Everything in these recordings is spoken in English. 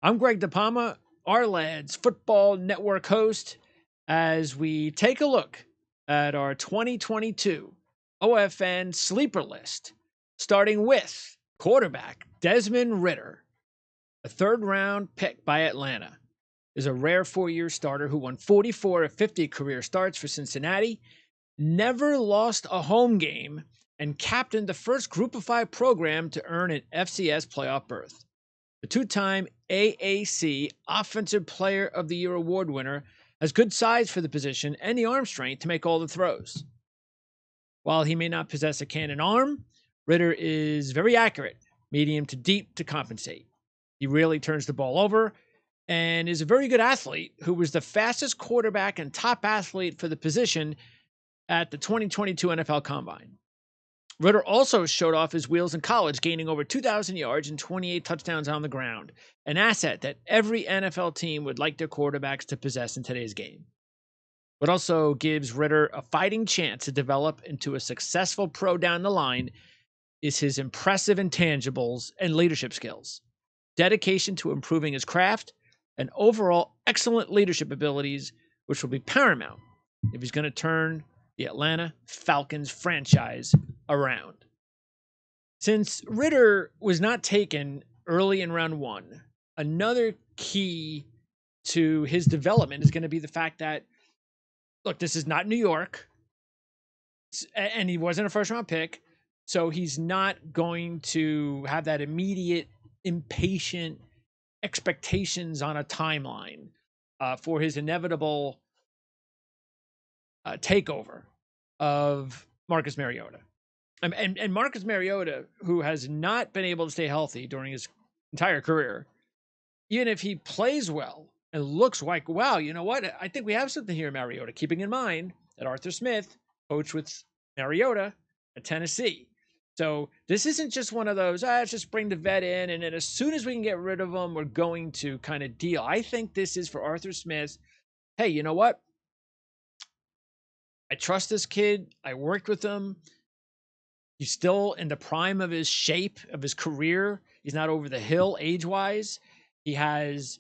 I'm Greg DePalma, our Lads Football Network host, as we take a look at our 2022 OFN sleeper list, starting with quarterback Desmond Ridder, a third-round pick by Atlanta. Is a rare four-year starter who won 44 of 50 career starts for Cincinnati, never lost a home game, and captained the first Group of Five program to earn an FCS playoff berth. The two-time AAC Offensive Player of the Year award winner has good size for the position and the arm strength to make all the throws. While he may not possess a cannon arm, Ridder is very accurate, medium to deep to compensate. He rarely turns the ball over and is a very good athlete who was the fastest quarterback and top athlete for the position at the 2022 NFL Combine. Ridder also showed off his wheels in college, gaining over 2,000 yards and 28 touchdowns on the ground, an asset that every NFL team would like their quarterbacks to possess in today's game. What also gives Ridder a fighting chance to develop into a successful pro down the line is his impressive intangibles and leadership skills, dedication to improving his craft, and overall excellent leadership abilities, which will be paramount if he's going to turn the Atlanta Falcons franchise around. Since Ridder was not taken early in round one, another key to his development is going to be the fact that, look, this is not New York, and he wasn't a first-round pick, so he's not going to have that immediate, impatient expectations on a timeline for his inevitable takeover of Marcus Mariota. And Marcus Mariota, who has not been able to stay healthy during his entire career, even if he plays well and looks like, wow, you know what? I think we have something here, Mariota, keeping in mind that Arthur Smith coached with Mariota at Tennessee. So this isn't just one of those, let's just bring the vet in, and then as soon as we can get rid of him, we're going to kind of deal. I think this is for Arthur Smith. Hey, you know what? I trust this kid. I worked with him. He's still in the prime of his shape, of his career. He's not over the hill age-wise. He has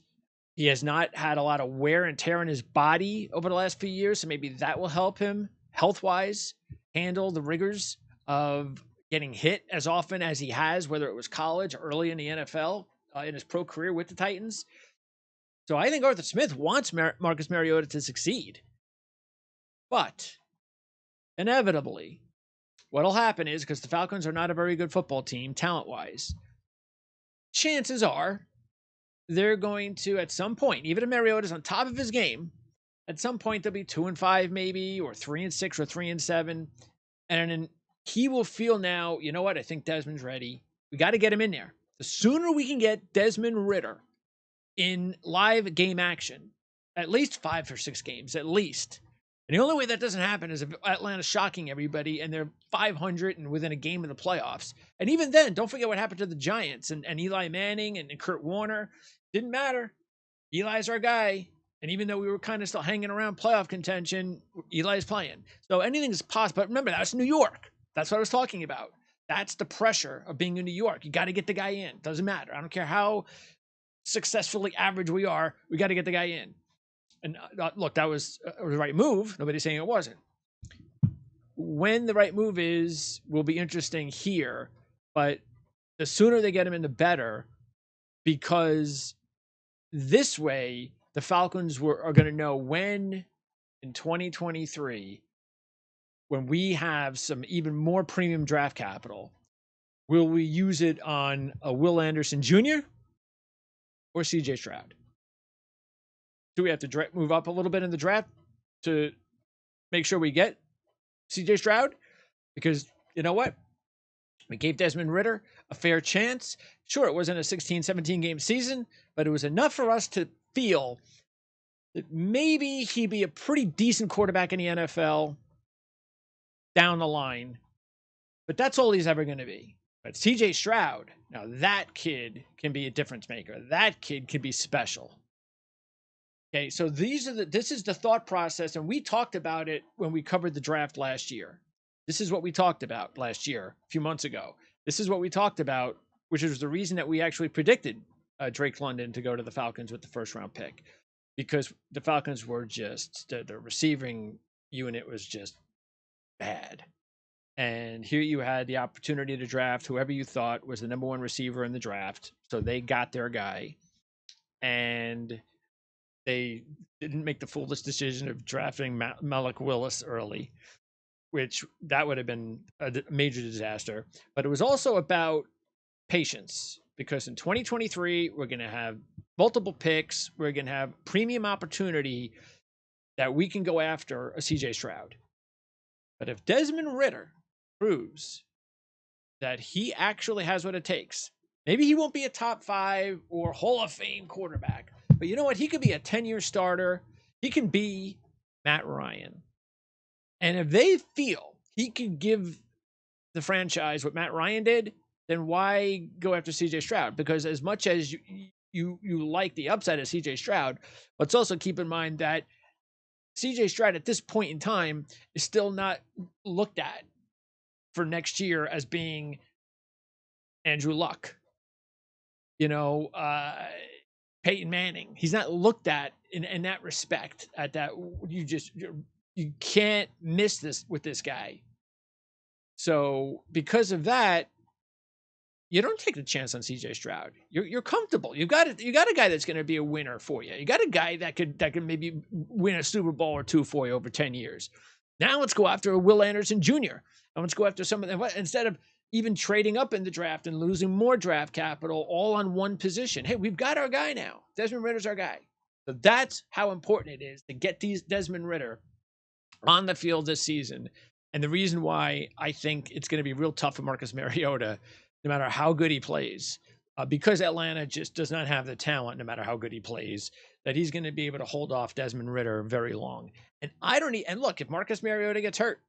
not had a lot of wear and tear in his body over the last few years, so maybe that will help him health-wise handle the rigors of getting hit as often as he has, whether it was college or early in the NFL, in his pro career with the Titans. So I think Arthur Smith wants Marcus Mariota to succeed. But inevitably, what'll happen is, because the Falcons are not a very good football team, talent-wise, chances are they're going to, at some point, even if Mariota's on top of his game, at some point they'll be 2-5 maybe, or 3-6 or 3-7, and then he will feel now, you know what, I think Desmond's ready. We got to get him in there. The sooner we can get Desmond Ridder in live game action, at least 5 or 6 games, at least. And the only way that doesn't happen is if Atlanta's shocking everybody and they're 500 and within a game of the playoffs. And even then, don't forget what happened to the Giants and Eli Manning and Kurt Warner. Didn't matter. Eli's our guy. And even though we were kind of still hanging around playoff contention, Eli's playing. So anything is possible. But remember, that's New York. That's what I was talking about. That's the pressure of being in New York. You got to get the guy in. Doesn't matter. I don't care how successfully average we are. We got to get the guy in. And look, that was the right move. Nobody's saying it wasn't. When the right move is, will be interesting here. But the sooner they get him in, the better. Because this way, the Falcons are going to know when in 2023, when we have some even more premium draft capital, will we use it on a Will Anderson Jr. or CJ Stroud? Do we have to move up a little bit in the draft to make sure we get CJ Stroud? Because you know what? We gave Desmond Ridder a fair chance. Sure, it wasn't a 16, 17 game season, but it was enough for us to feel that maybe he'd be a pretty decent quarterback in the NFL down the line. But that's all he's ever going to be. But CJ Stroud, now that kid can be a difference maker. That kid can be special. Okay, so this is the thought process, and we talked about it when we covered the draft last year. This is what we talked about last year, a few months ago. This is what we talked about, which is the reason that we actually predicted Drake London to go to the Falcons with the first round pick, because the Falcons were just the receiving unit was just bad. And here you had the opportunity to draft whoever you thought was the number one receiver in the draft. So they got their guy. And they didn't make the foolish decision of drafting Malik Willis early, which that would have been a major disaster. But it was also about patience, because in 2023, we're going to have multiple picks. We're going to have premium opportunity that we can go after a CJ Stroud. But if Desmond Ridder proves that he actually has what it takes, maybe he won't be a top 5 or Hall of Fame quarterback, but you know what? He could be a 10-year starter. He can be Matt Ryan. And if they feel he can give the franchise what Matt Ryan did, then why go after CJ Stroud? Because as much as you like the upside of CJ Stroud, let's also keep in mind that CJ Stroud at this point in time is still not looked at for next year as being Andrew Luck, Peyton Manning. He's not looked at in that respect. At that, you can't miss this with this guy. So because of that, you don't take the chance on CJ Stroud. You're comfortable. You got a guy that's going to be a winner for you. You got a guy that could maybe win a Super Bowl or 2 for you over 10 years. Now let's go after a Will Anderson Jr. and let's go after some of them instead of even trading up in the draft and losing more draft capital all on one position. Hey, we've got our guy now. Desmond Ridder's our guy. So that's how important it is to get Desmond Ridder on the field this season. And the reason why I think it's going to be real tough for Marcus Mariota, no matter how good he plays, because Atlanta just does not have the talent, no matter how good he plays, that he's going to be able to hold off Desmond Ridder very long. And look, if Marcus Mariota gets hurt,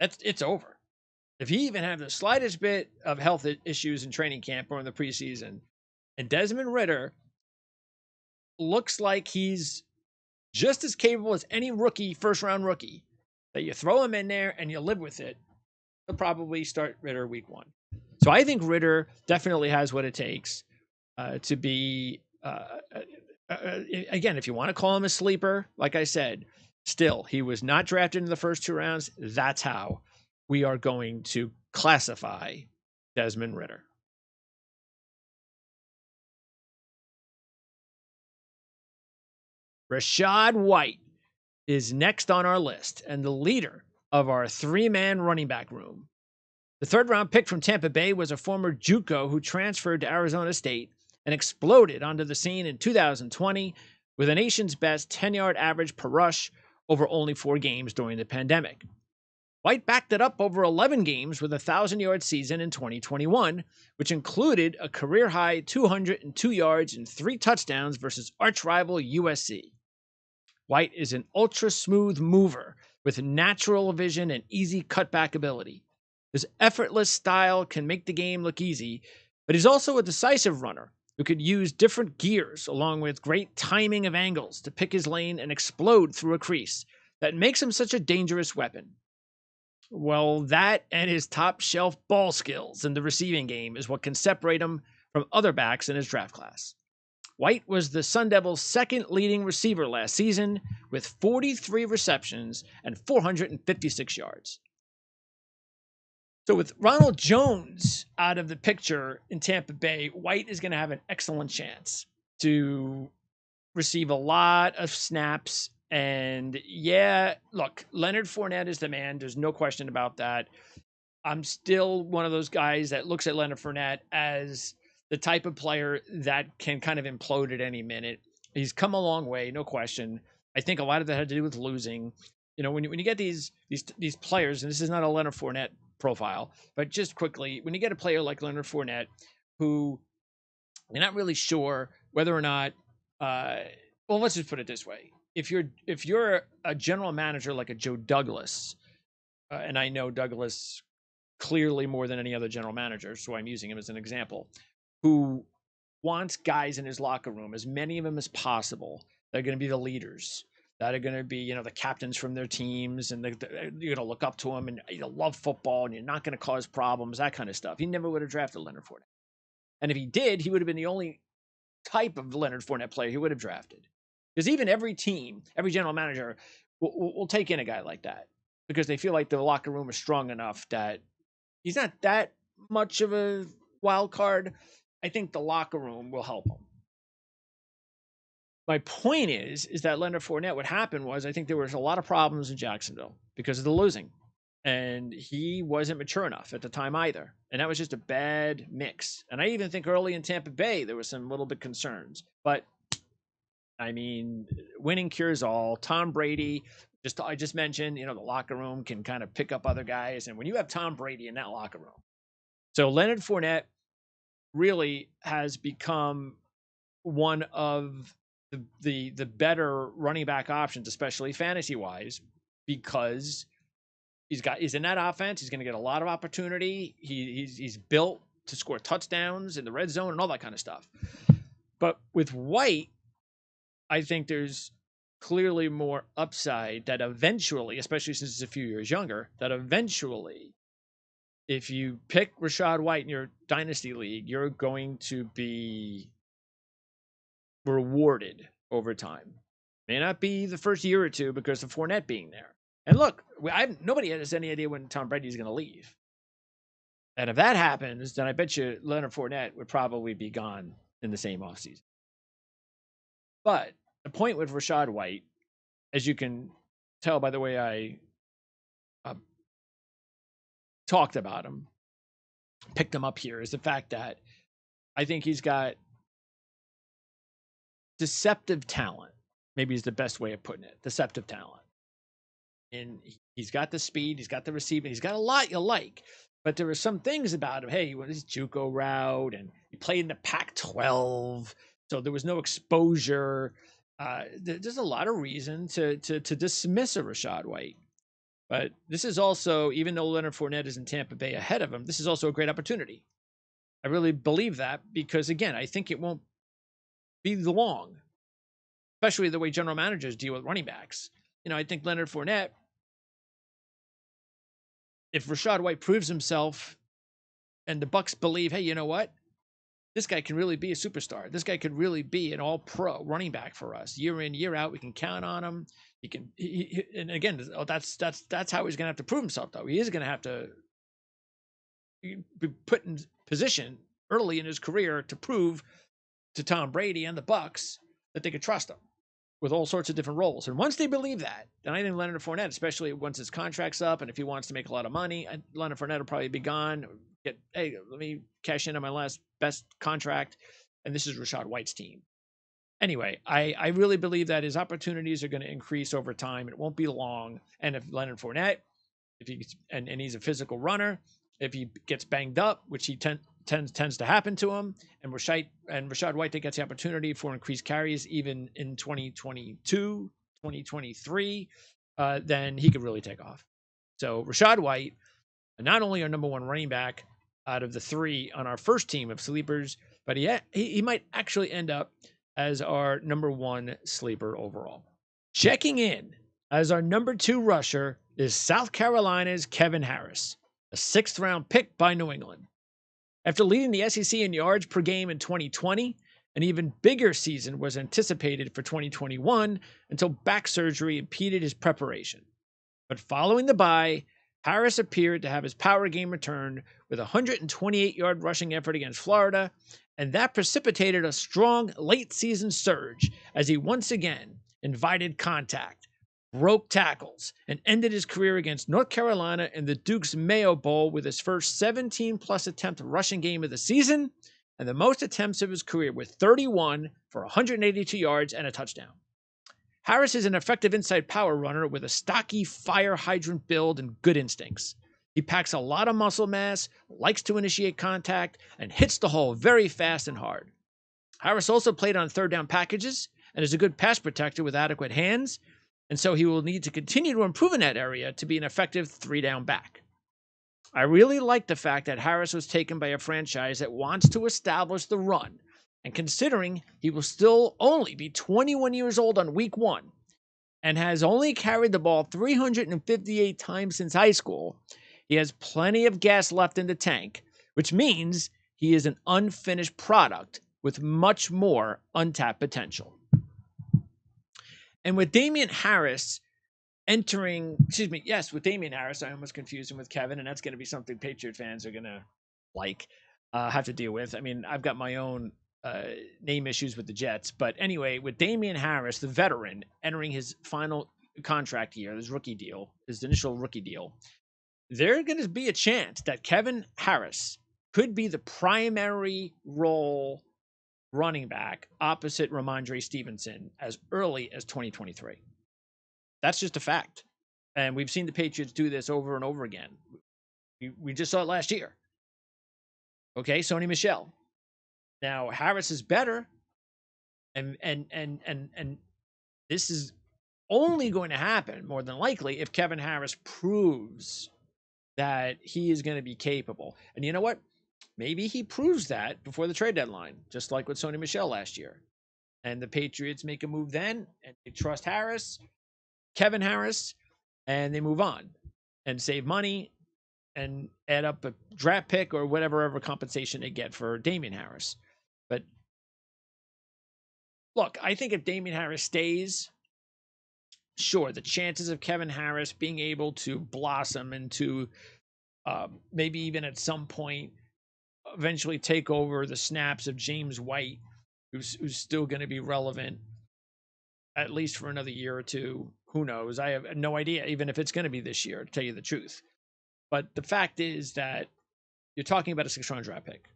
it's over. If he even have the slightest bit of health issues in training camp or in the preseason, and Desmond Ridder looks like he's just as capable as any first-round rookie, that you throw him in there and you live with it, he'll probably start Ridder week 1. So I think Ridder definitely has what it takes to be, again, if you want to call him a sleeper, like I said, still, he was not drafted in the first 2 rounds. That's how we are going to classify Desmond Ridder. Rachaad White is next on our list and the leader of our 3-man running back room. The 3rd-round pick from Tampa Bay was a former JUCO who transferred to Arizona State and exploded onto the scene in 2020 with a nation's best 10-yard average per rush over only 4 games during the pandemic. White backed it up over 11 games with a 1,000-yard season in 2021, which included a career-high 202 yards and 3 touchdowns versus arch-rival USC. White is an ultra-smooth mover with natural vision and easy cutback ability. His effortless style can make the game look easy, but he's also a decisive runner who could use different gears along with great timing of angles to pick his lane and explode through a crease that makes him such a dangerous weapon. Well, that and his top-shelf ball skills in the receiving game is what can separate him from other backs in his draft class. White was the Sun Devils' 2nd leading receiver last season with 43 receptions and 456 yards. So with Ronald Jones out of the picture in Tampa Bay, White is going to have an excellent chance to receive a lot of snaps. And yeah, look, Leonard Fournette is the man. There's no question about that. I'm still one of those guys that looks at Leonard Fournette as the type of player that can kind of implode at any minute. He's come a long way, no question. I think a lot of that had to do with losing. When you get these players, and this is not a Leonard Fournette profile, but just quickly, when you get a player like Leonard Fournette, who you're not really sure whether or not, well, let's just put it this way. If you're a general manager like a Joe Douglas, and I know Douglas clearly more than any other general manager, so I'm using him as an example, who wants guys in his locker room, as many of them as possible, that are going to be the leaders, that are going to be, the captains from their teams, and you're going to look up to them, and you love football, and you're not going to cause problems, that kind of stuff. He never would have drafted Leonard Fournette. And if he did, he would have been the only type of Leonard Fournette player he would have drafted. Because even every team, every general manager will take in a guy like that because they feel like the locker room is strong enough that he's not that much of a wild card. I think the locker room will help him. My point is that Leonard Fournette, what happened was I think there was a lot of problems in Jacksonville because of the losing. And he wasn't mature enough at the time either. And that was just a bad mix. And I even think early in Tampa Bay, there was some little bit concerns. But, I mean, winning cures all. Tom Brady, I just mentioned, the locker room can kind of pick up other guys. And when you have Tom Brady in that locker room. So Leonard Fournette really has become one of the better running back options, especially fantasy-wise, because he's in that offense. He's going to get a lot of opportunity. He's built to score touchdowns in the red zone and all that kind of stuff. But with White, I think there's clearly more upside that eventually, especially since he's a few years younger, that eventually, if you pick Rachaad White in your Dynasty League, you're going to be rewarded over time. May not be the first year or two because of Fournette being there. And look, nobody has any idea when Tom Brady is going to leave. And if that happens, then I bet you Leonard Fournette would probably be gone in the same offseason. But the point with Rachaad White, as you can tell by the way I talked about him, picked him up here, is the fact that I think he's got deceptive talent. Maybe is the best way of putting it. Deceptive talent. And he's got the speed, he's got the receiving, he's got a lot you like. But there were some things about him. Hey, he went his JUCO route, and he played in the Pac-12, so there was no exposure. There's a lot of reason to dismiss a Rachaad White. But this is also, even though Leonard Fournette is in Tampa Bay ahead of him, this is also a great opportunity. I really believe that because, again, I think it won't be long, especially the way general managers deal with running backs. I think Leonard Fournette, if Rachaad White proves himself and the Bucs believe, hey, you know what? This guy can really be a superstar. This guy could really be an all-pro running back for us. Year in, year out, we can count on him. And again, that's how he's going to have to prove himself, though. He is going to have to be put in position early in his career to prove to Tom Brady and the Bucs that they could trust him with all sorts of different roles. And once they believe that, then I think Leonard Fournette, especially once his contract's up and if he wants to make a lot of money, Leonard Fournette will probably be gone. Hey, let me cash in on my last best contract. And this is Rachaad White's team. Anyway, I really believe that his opportunities are going to increase over time. It won't be long. And if Leonard Fournette, and he's a physical runner, if he gets banged up, which he tends to happen to him, and Rachaad White gets the opportunity for increased carries even in 2022, 2023, then he could really take off. So Rachaad White, not only our number one running back out of the three on our first team of sleepers, but he might actually end up as our number one sleeper overall. Checking in as our number two rusher is South Carolina's Kevin Harris, a 6th round pick by New England. After leading the SEC in yards per game in 2020, an even bigger season was anticipated for 2021 until back surgery impeded his preparation. But following the bye, Harris appeared to have his power game returned with a 128-yard rushing effort against Florida, and that precipitated a strong late-season surge as he once again invited contact, broke tackles, and ended his career against North Carolina in the Duke's Mayo Bowl with his first 17-plus attempt rushing game of the season and the most attempts of his career with 31 for 182 yards and a touchdown. Harris is an effective inside power runner with a stocky fire hydrant build and good instincts. He packs a lot of muscle mass, likes to initiate contact, and hits the hole very fast and hard. Harris also played on third down packages and is a good pass protector with adequate hands, and so he will need to continue to improve in that area to be an effective 3-down back. I really like the fact that Harris was taken by a franchise that wants to establish the run, and considering he will still only be 21 years old on week 1 and has only carried the ball 358 times since high school, he has plenty of gas left in the tank, which means he is an unfinished product with much more untapped potential. And with Damian Harris with Damian Harris, I almost confused him with Kevin, and that's going to be something Patriot fans are going to have to deal with. I mean, I've got my own name issues with the Jets, but anyway, with Damian Harris, the veteran, entering his final contract year, his initial rookie deal, there's going to be a chance that Kevin Harris could be the primary role running back opposite Ramondre Stevenson as early as 2023. That's just a fact. And we've seen the Patriots do this over and over again. We just saw it last year. Okay, Sony Michel. Now Harris is better, and this is only going to happen more than likely if Kevin Harris proves that he is going to be capable. And you know what? Maybe he proves that before the trade deadline, just like with Sony Michel last year. And the Patriots make a move then, and they trust Kevin Harris, and they move on and save money and add up a draft pick or whatever compensation they get for Damian Harris. But look, I think if Damian Harris stays, sure, the chances of Kevin Harris being able to blossom into maybe even at some point eventually take over the snaps of James White, who's still going to be relevant at least for another year or two. Who knows? I have no idea, even if it's going to be this year, to tell you the truth. But the fact is that you're talking about a 6th-round draft pick.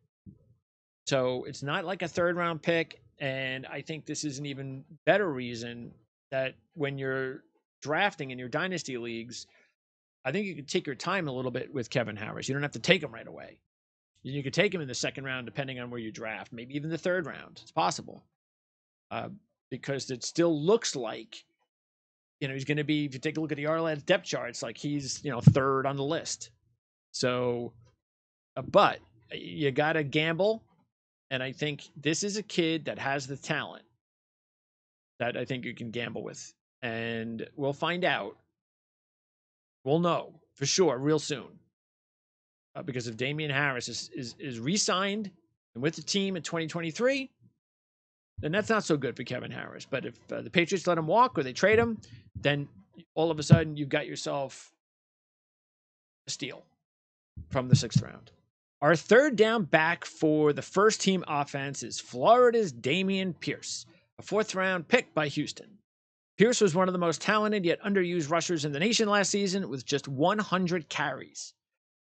So it's not like a 3rd-round pick. And I think this is an even better reason that when you're drafting in your dynasty leagues, I think you can take your time a little bit with Kevin Harris. You don't have to take him right away. You could take him in the 2nd round, depending on where you draft, maybe even the 3rd round. It's possible. Because it still looks like, he's going to be, if you take a look at the Arlad's depth charts, like he's, 3rd on the list. So, but you got to gamble. And I think this is a kid that has the talent that I think you can gamble with. And we'll find out. We'll know for sure real soon. Because if Damian Harris is re-signed and with the team in 2023, then that's not so good for Kevin Harris. But if the Patriots let him walk or they trade him, then all of a sudden you've got yourself a steal from the 6th round. Our 3rd down back for the first team offense is Florida's Dameon Pierce, a 4th-round pick by Houston. Pierce was one of the most talented yet underused rushers in the nation last season with just 100 carries.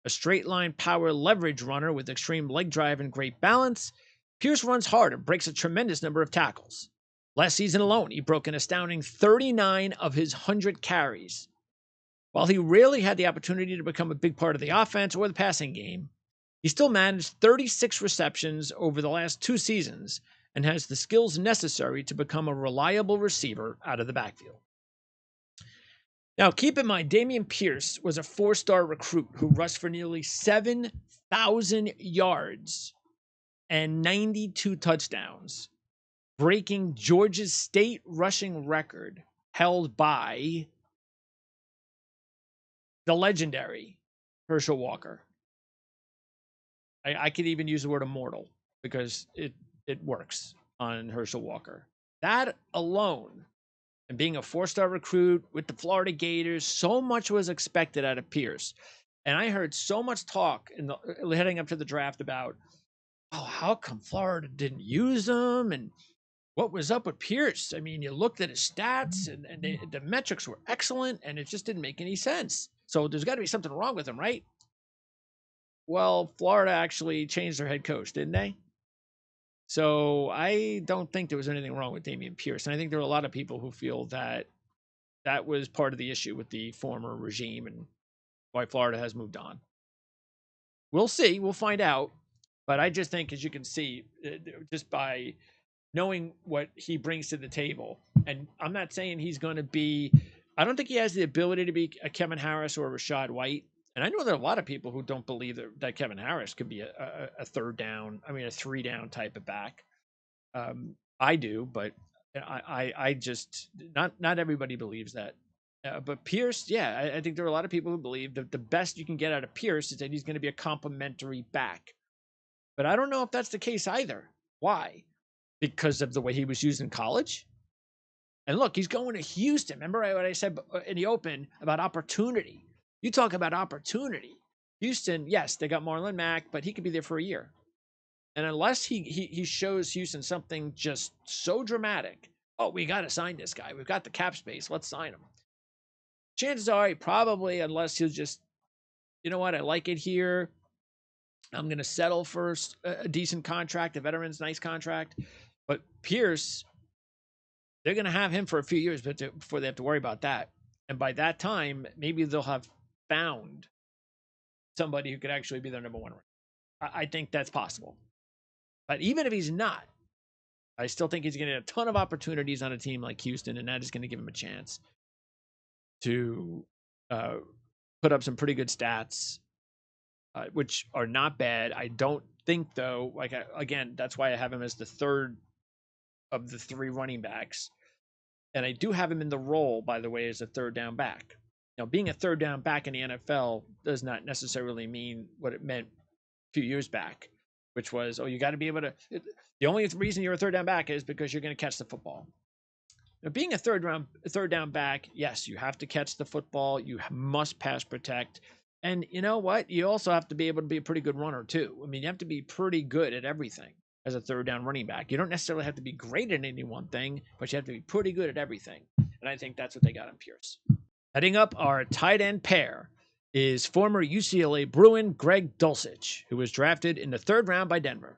A straight-line power leverage runner with extreme leg drive and great balance, Pierce runs hard and breaks a tremendous number of tackles. Last season alone, he broke an astounding 39 of his 100 carries. While he rarely had the opportunity to become a big part of the offense or the passing game, he still managed 36 receptions over the last 2 seasons and has the skills necessary to become a reliable receiver out of the backfield. Now, keep in mind, Dameon Pierce was a 4-star recruit who rushed for nearly 7,000 yards and 92 touchdowns, breaking Georgia's state rushing record held by the legendary Herschel Walker. I could even use the word immortal because it works on Herschel Walker. That alone, and being a 4-star recruit with the Florida Gators, so much was expected out of Pierce. And I heard so much talk heading up to the draft about, how come Florida didn't use him? And what was up with Pierce? I mean, you looked at his stats and the metrics were excellent and it just didn't make any sense. So there's got to be something wrong with him, right? Well, Florida actually changed their head coach, didn't they? So I don't think there was anything wrong with Dameon Pierce. And I think there are a lot of people who feel that that was part of the issue with the former regime and why Florida has moved on. We'll see. We'll find out. But I just think, as you can see, just by knowing what he brings to the table, and I'm not saying he's going to be, I don't think he has the ability to be a Kevin Harris or a Rashad White. And I know there are a lot of people who don't believe that Kevin Harris could be a 3-down type of back. I do, but I just, not everybody believes that. But Pierce, yeah, I think there are a lot of people who believe that the best you can get out of Pierce is that he's going to be a complimentary back. But I don't know if that's the case either. Why? because of the way he was used in college. And look, he's going to Houston. Remember what I said in the open about opportunity? You talk about opportunity. Houston, yes, they got Marlon Mack, but he could be there for a year. And unless he shows Houston something just so dramatic, oh, we got to sign this guy. We've got the cap space. Let's sign him. Chances are, probably, unless he'll just, you know what, I like it here. I'm going to settle for a decent contract, a veteran's nice contract. But Pierce, they're going to have him for a few years before they have to worry about that. And by that time, maybe they'll have found somebody who could actually be their number one. I think that's possible. But even if he's not, I still think he's going to get a ton of opportunities on a team like Houston, and that is going to give him a chance to put up some pretty good stats, which are not bad. I don't think, though, again, that's why I have him as the third of the three running backs. And I do have him in the role, by the way, as a third down back. Now, being a third down back in the NFL does not necessarily mean what it meant a few years back, which was, oh, you got to be able to. The only reason you're a third down back is because you're going to catch the football. Now, being a third down back, yes, you have to catch the football. You must pass protect. And you know what? You also have to be able to be a pretty good runner, too. I mean, you have to be pretty good at everything as a third down running back. You don't necessarily have to be great at any one thing, but you have to be pretty good at everything. And I think that's what they got in Pierce. Heading up our tight end pair is former UCLA Bruin Greg Dulcich, who was drafted in the third round by Denver.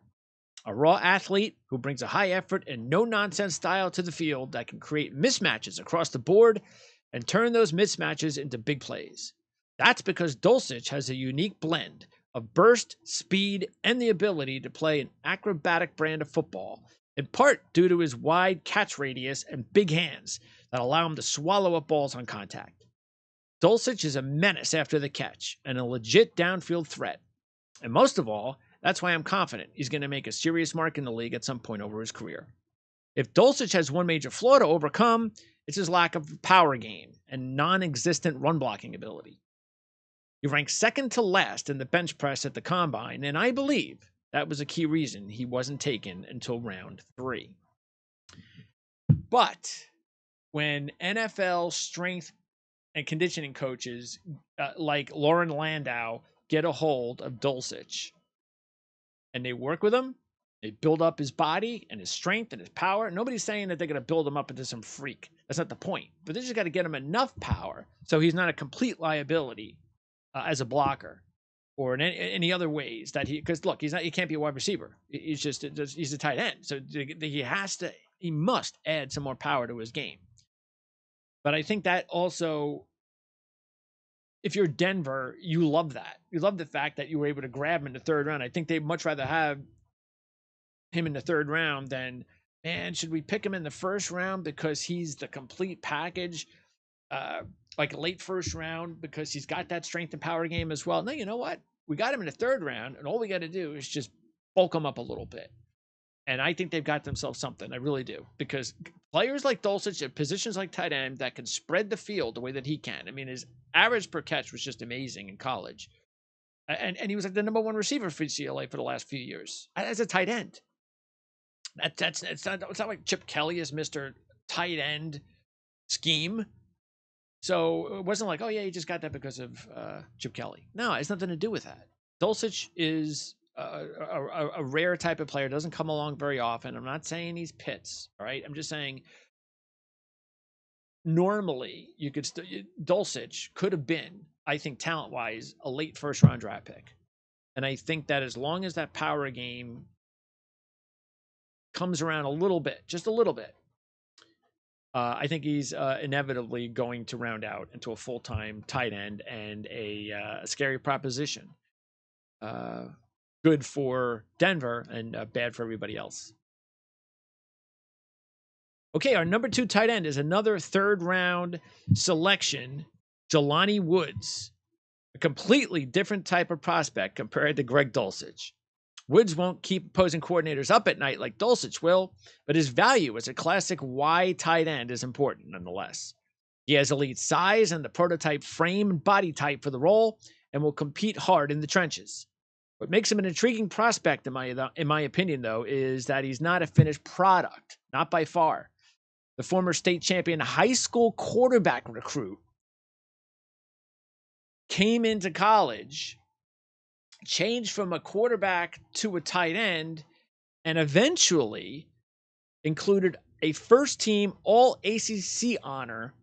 A raw athlete who brings a high effort and no-nonsense style to the field that can create mismatches across the board and turn those mismatches into big plays. That's because Dulcich has a unique blend of burst, speed, and the ability to play an acrobatic brand of football, in part due to his wide catch radius and big hands that allow him to swallow up balls on contact. Dulcich is a menace after the catch and a legit downfield threat. And most of all, that's why I'm confident he's going to make a serious mark in the league at some point over his career. If Dulcich has one major flaw to overcome, it's his lack of power game and non-existent run blocking ability. He ranked second to last in the bench press at the combine, and I believe that was a key reason he wasn't taken until round 3. But when NFL strength and conditioning coaches like Lauren Landau get a hold of Dulcich and they work with him, they build up his body and his strength and his power. Nobody's saying that they're going to build him up into some freak. That's not the point. But they just got to get him enough power so he's not a complete liability as a blocker or in any other ways that because look, he can't be a wide receiver. He's a tight end. So he must add some more power to his game. But I think that also, if you're Denver, you love that. You love the fact that you were able to grab him in the third round. I think they'd much rather have him in the third round than, man, should we pick him in the first round because he's the complete package, like late first round because he's got that strength and power game as well. No, you know what? We got him in the third round, and all we got to do is just bulk him up a little bit. And I think they've got themselves something. I really do. Because players like Dulcich at positions like tight end that can spread the field the way that he can. I mean, his average per catch was just amazing in college. And he was like the number one receiver for UCLA for the last few years as a tight end. It's not like Chip Kelly is Mr. Tight End scheme. So it wasn't like, oh, yeah, he just got that because of Chip Kelly. No, it has nothing to do with that. Dulcich is a rare type of player, doesn't come along very often. I'm not saying he's Pitts, all right? I'm just saying normally you could Dulcich could have been, I think, talent-wise, a late first-round draft pick. And I think that as long as that power game comes around a little bit, just a little bit, I think he's inevitably going to round out into a full-time tight end and a scary proposition. Good for Denver and bad for everybody else. Okay, our number 2 tight end is another third-round selection, Jelani Woods, a completely different type of prospect compared to Greg Dulcich. Woods won't keep opposing coordinators up at night like Dulcich will, but his value as a classic Y tight end is important nonetheless. He has elite size and the prototype frame and body type for the role and will compete hard in the trenches. What makes him an intriguing prospect, in my opinion, though, is that he's not a finished product, not by far. The former state champion high school quarterback recruit came into college, changed from a quarterback to a tight end, and eventually included a first-team All-ACC honor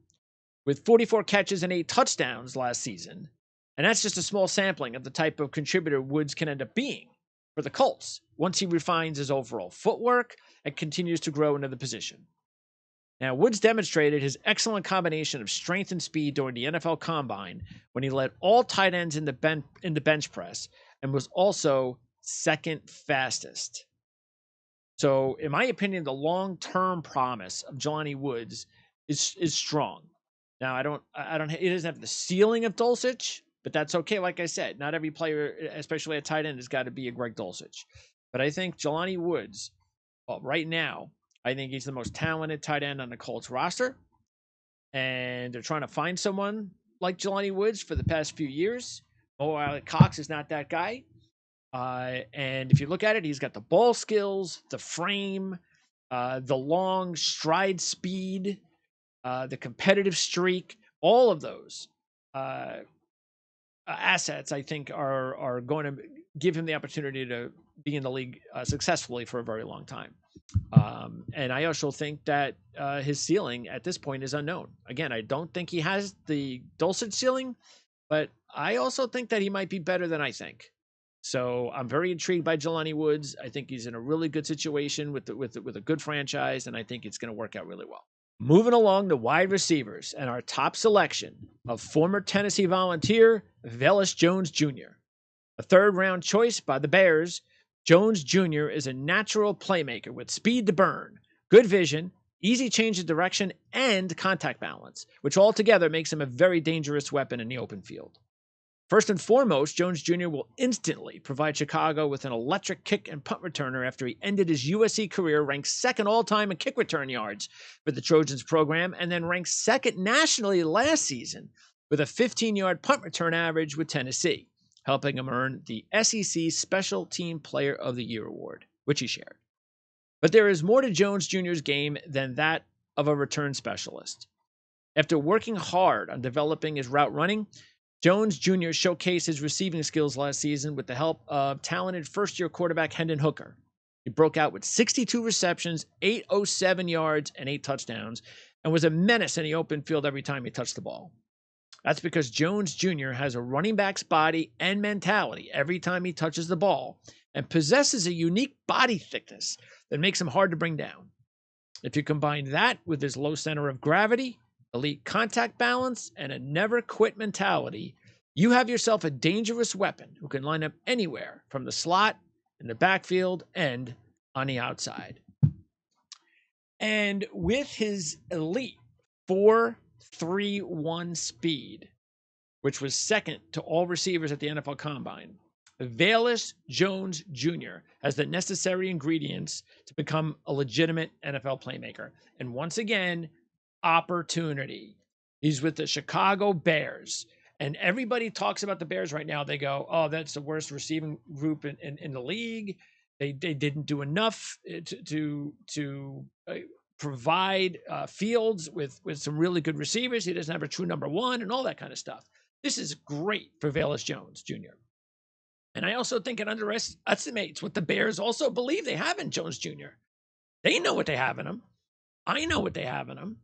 with 44 catches and 8 touchdowns last season. And that's just a small sampling of the type of contributor Woods can end up being for the Colts once he refines his overall footwork and continues to grow into the position. Now, Woods demonstrated his excellent combination of strength and speed during the NFL Combine when he led all tight ends in the bench press and was also second fastest. So, in my opinion, the long-term promise of Jelani Woods is strong. Now, he doesn't have the ceiling of Dulcich, but that's okay. Like I said, not every player, especially at tight end, has got to be a Greg Dulcich. But I think Jelani Woods, well, right now, I think he's the most talented tight end on the Colts roster. And they're trying to find someone like Jelani Woods for the past few years. Oh, Cox is not that guy. And if you look at it, he's got the ball skills, the frame, the long stride speed, the competitive streak. All of those assets, I think, are going to give him the opportunity to be in the league successfully for a very long time. And I also think that his ceiling at this point is unknown. Again, I don't think he has the Dulcich ceiling, but I also think that he might be better than I think. So I'm very intrigued by Jelani Woods. I think he's in a really good situation with a good franchise, and I think it's going to work out really well. Moving along to wide receivers, and our top selection of former Tennessee Volunteer Velus Jones Jr. A third-round choice by the Bears, Jones Jr. is a natural playmaker with speed to burn, good vision, easy change of direction, and contact balance, which altogether makes him a very dangerous weapon in the open field. First and foremost, Jones Jr. will instantly provide Chicago with an electric kick and punt returner after he ended his USC career ranked second all-time in kick return yards for the Trojans program, and then ranked second nationally last season with a 15-yard punt return average with Tennessee, helping him earn the SEC Special Team Player of the Year award, which he shared. But there is more to Jones Jr.'s game than that of a return specialist. After working hard on developing his route running, Jones Jr. showcased his receiving skills last season with the help of talented first-year quarterback Hendon Hooker. He broke out with 62 receptions, 807 yards, and 8 touchdowns, and was a menace in the open field every time he touched the ball. That's because Jones Jr. has a running back's body and mentality every time he touches the ball and possesses a unique body thickness that makes him hard to bring down. If you combine that with his low center of gravity, elite contact balance, and a never-quit mentality, you have yourself a dangerous weapon who can line up anywhere from the slot, in the backfield, and on the outside. And with his elite 4.31 speed, which was second to all receivers at the NFL Combine, Velus Jones Jr. has the necessary ingredients to become a legitimate NFL playmaker. And once again, opportunity. He's with the Chicago Bears. And everybody talks about the Bears right now. They go, oh, that's the worst receiving group in the league. They didn't do enough to provide Fields with some really good receivers. He doesn't have a true number one and all that kind of stuff. This is great for Velus Jones Jr. And I also think it underestimates what the Bears also believe they have in Jones Jr. They know what they have in him. I know what they have in him.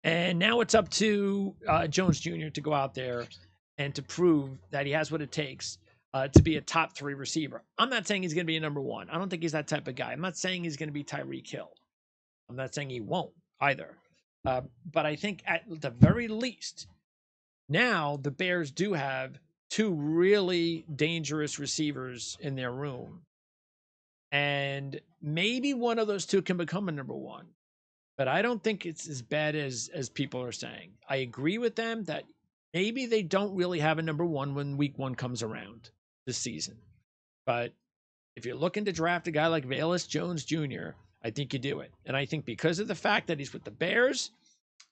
And now it's up to Jones Jr. to go out there and to prove that he has what it takes to be a top 3 receiver. I'm not saying he's going to be a number 1. I don't think he's that type of guy. I'm not saying he's going to be Tyreek Hill. I'm not saying he won't either. But I think at the very least, now the Bears do have 2 really dangerous receivers in their room. And maybe one of those 2 can become a number 1. But I don't think it's as bad as people are saying. I agree with them that maybe they don't really have a number 1 when week 1 comes around this season. But if you're looking to draft a guy like Velus Jones Jr., I think you do it. And I think because of the fact that he's with the Bears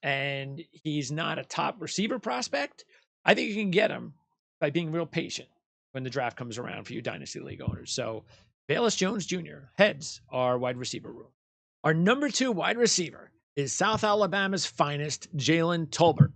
and he's not a top receiver prospect, I think you can get him by being real patient. when the draft comes around for you Dynasty League owners. So Velus Jones Jr. heads our wide receiver room. Our number 2 wide receiver is South Alabama's finest, Jalen Tolbert.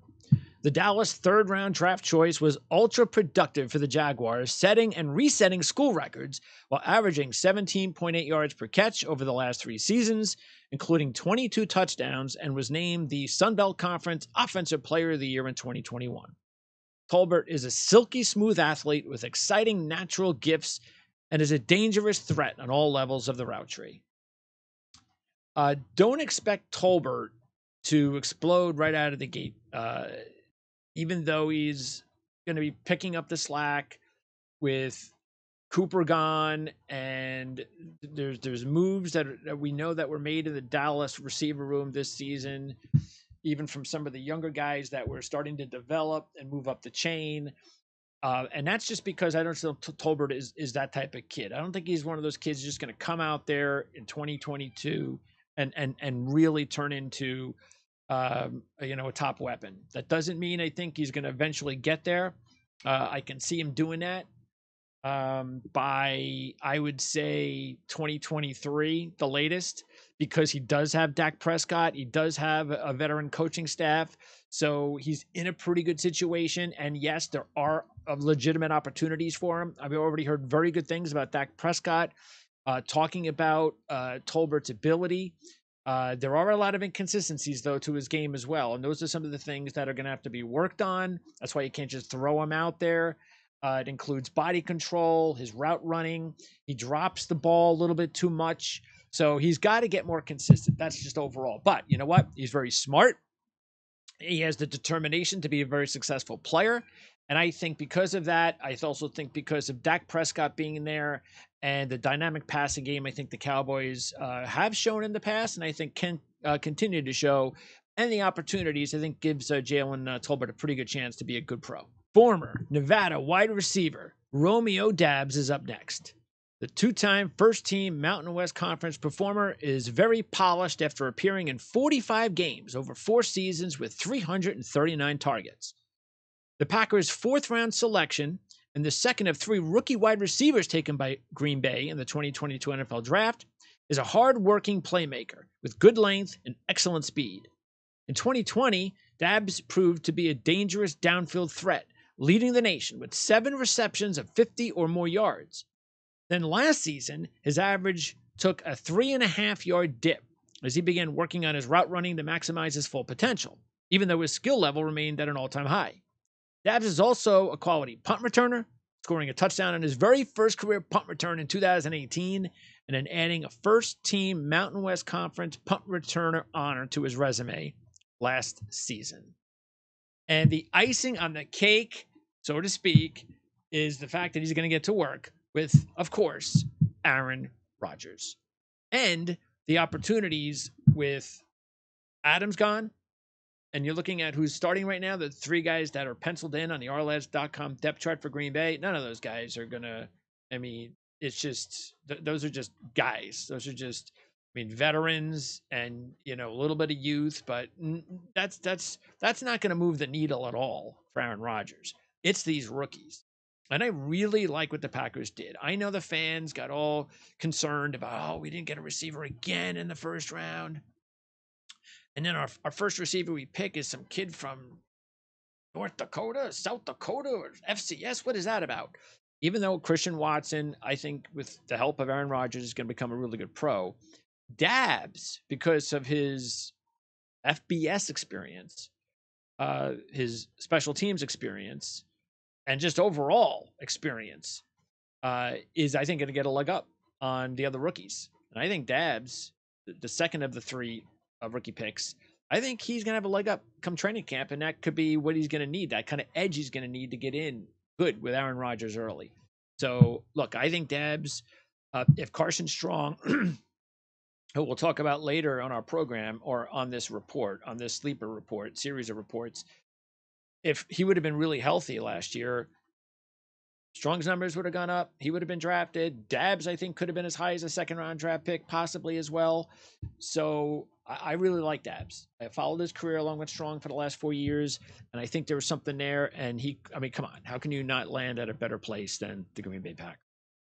The Dallas third-round draft choice was ultra-productive for the Jaguars, setting and resetting school records while averaging 17.8 yards per catch over the last 3 seasons, including 22 touchdowns, and was named the Sun Belt Conference Offensive Player of the Year in 2021. Tolbert is a silky smooth athlete with exciting natural gifts and is a dangerous threat on all levels of the route tree. Don't expect Tolbert to explode right out of the gate. Even though he's going to be picking up the slack with Cooper gone, and there's moves that we know that were made in the Dallas receiver room this season, even from some of the younger guys that were starting to develop and move up the chain. And that's just because I don't think Tolbert is that type of kid. I don't think he's one of those kids just going to come out there in 2022 and really turn into a top weapon. That doesn't mean I think he's going to eventually get there. I can see him doing that by, I would say, 2023, the latest, because he does have Dak Prescott. He does have a veteran coaching staff. So he's in a pretty good situation. And yes, there are legitimate opportunities for him. I've already heard very good things about Dak Prescott, talking about Tolbert's ability. There are a lot of inconsistencies, though, to his game as well. And those are some of the things that are going to have to be worked on. That's why you can't just throw him out there. It includes body control, his route running. He drops the ball a little bit too much. So he's got to get more consistent. That's just overall. But you know what? He's very smart. He has the determination to be a very successful player. And I think because of that, I also think because of Dak Prescott being in there and the dynamic passing game, I think the Cowboys have shown in the past, and I think can continue to show, and the opportunities, I think gives Jalen Tolbert a pretty good chance to be a good pro. Former Nevada wide receiver Romeo Doubs is up next. The 2-time first-team Mountain West Conference performer is very polished after appearing in 45 games over 4 seasons with 339 targets. The Packers' 4th-round selection and the second of 3 rookie wide receivers taken by Green Bay in the 2022 NFL Draft, is a hard-working playmaker with good length and excellent speed. In 2020, Doubs proved to be a dangerous downfield threat, leading the nation with 7 receptions of 50 or more yards. Then last season, his average took a 3.5-yard dip as he began working on his route running to maximize his full potential, even though his skill level remained at an all-time high. Doubs is also a quality punt returner, scoring a touchdown on his very first career punt return in 2018, and then adding a first-team Mountain West Conference punt returner honor to his resume last season. And the icing on the cake, so to speak, is the fact that he's going to get to work with, of course, Aaron Rodgers. And the opportunities with Adams gone, and you're looking at who's starting right now, the 3 guys that are penciled in on the rlads.com depth chart for Green Bay, none of those guys are going to, it's just, those are just guys. Those are just, veterans and, a little bit of youth, but that's not going to move the needle at all for Aaron Rodgers. It's these rookies. And I really like what the Packers did. I know the fans got all concerned about, we didn't get a receiver again in the first round. And then our first receiver we pick is some kid from North Dakota, South Dakota, or FCS. What is that about? Even though Christian Watson, I think with the help of Aaron Rodgers, is going to become a really good pro, Doubs, because of his FBS experience, his special teams experience, and just overall experience, is, I think, going to get a leg up on the other rookies. And I think Doubs, the second of the 3 rookie picks, I think he's going to have a leg up come training camp, and that could be what he's going to need, that kind of edge he's going to need to get in good with Aaron Rodgers early. So, look, I think Doubs, if Carson Strong, who we'll talk about later on our program or on this report, on this sleeper report, series of reports, if he would have been really healthy last year, Strong's numbers would have gone up. He would have been drafted. Doubs, I think, could have been as high as a 2nd-round draft pick, possibly as well. So I really like Doubs. I followed his career along with Strong for the last 4 years, and I think there was something there. And I mean, come on, how can you not land at a better place than the Green Bay Packers?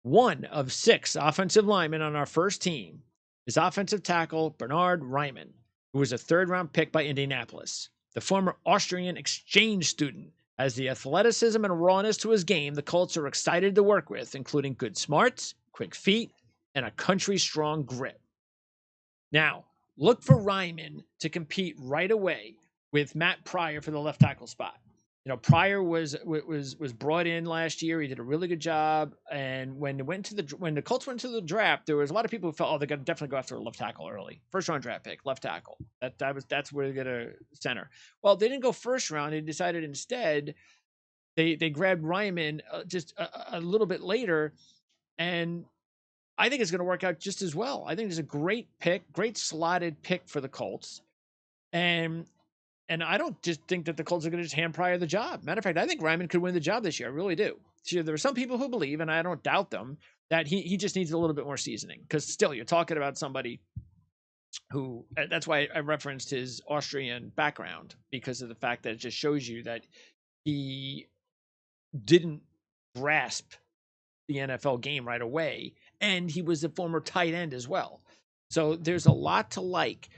One of 6 offensive linemen on our first team is offensive tackle Bernhard Raimann, who was a 3rd-round pick by Indianapolis. The former Austrian exchange student has the athleticism and rawness to his game the Colts are excited to work with, including good smarts, quick feet, and a country-strong grit. Now, look for Raimann to compete right away with Matt Pryor for the left tackle spot. Pryor was brought in last year. He did a really good job. And when the Colts went to the draft, there was a lot of people who felt, they're going to definitely go after a left tackle early. 1st-round draft pick, left tackle. That's where they're going to center. Well, they didn't go 1st round. They decided instead they grabbed Raimann just a little bit later, and I think it's going to work out just as well. I think it's a great pick, great slotted pick for the Colts, and I don't just think that the Colts are going to just hand Pryor the job. Matter of fact, I think Raimann could win the job this year. I really do. So there are some people who believe, and I don't doubt them, that he just needs a little bit more seasoning. Because still, you're talking about somebody who, that's why I referenced his Austrian background, because of the fact that it just shows you that he didn't grasp the NFL game right away. And he was a former tight end as well. So there's a lot to like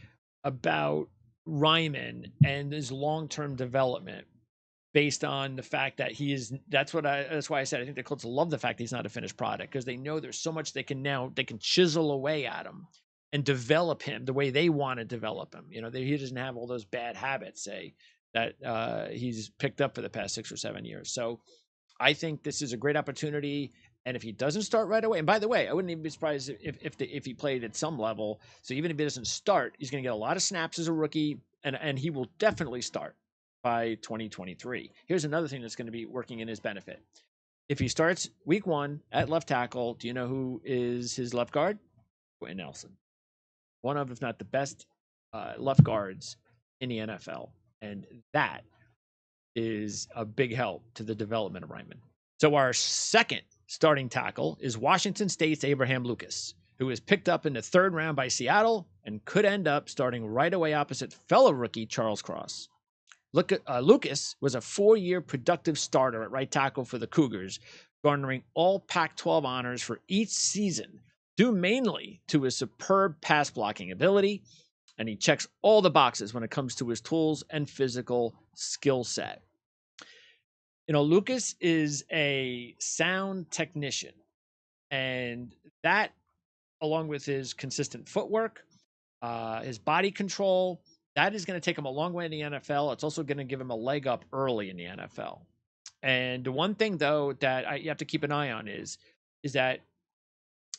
about Raimann and his long-term development based on the fact that that's why I said I think the Colts love the fact that he's not a finished product, because they know there's so much they can chisel away at him and develop him the way they want to develop him. He doesn't have all those bad habits, say, that he's picked up for the past 6 or 7 years. So I think this is a great opportunity. And if he doesn't start right away, and by the way, I wouldn't even be surprised if he played at some level. So even if he doesn't start, he's going to get a lot of snaps as a rookie, and he will definitely start by 2023. Here's another thing that's going to be working in his benefit. If he starts week 1 at left tackle, do you know who is his left guard? Quentin Nelson. One of, if not the best left guards in the NFL. And that is a big help to the development of Raimann. So our second starting tackle is Washington State's Abraham Lucas, who was picked up in the 3rd round by Seattle and could end up starting right away opposite fellow rookie Charles Cross. Lucas was a 4-year productive starter at right tackle for the Cougars, garnering all Pac-12 honors for each season, due mainly to his superb pass blocking ability, and he checks all the boxes when it comes to his tools and physical skill set. Lucas is a sound technician, and that, along with his consistent footwork, his body control, that is going to take him a long way in the NFL. It's also going to give him a leg up early in the NFL. And the one thing, though, that you have to keep an eye on is that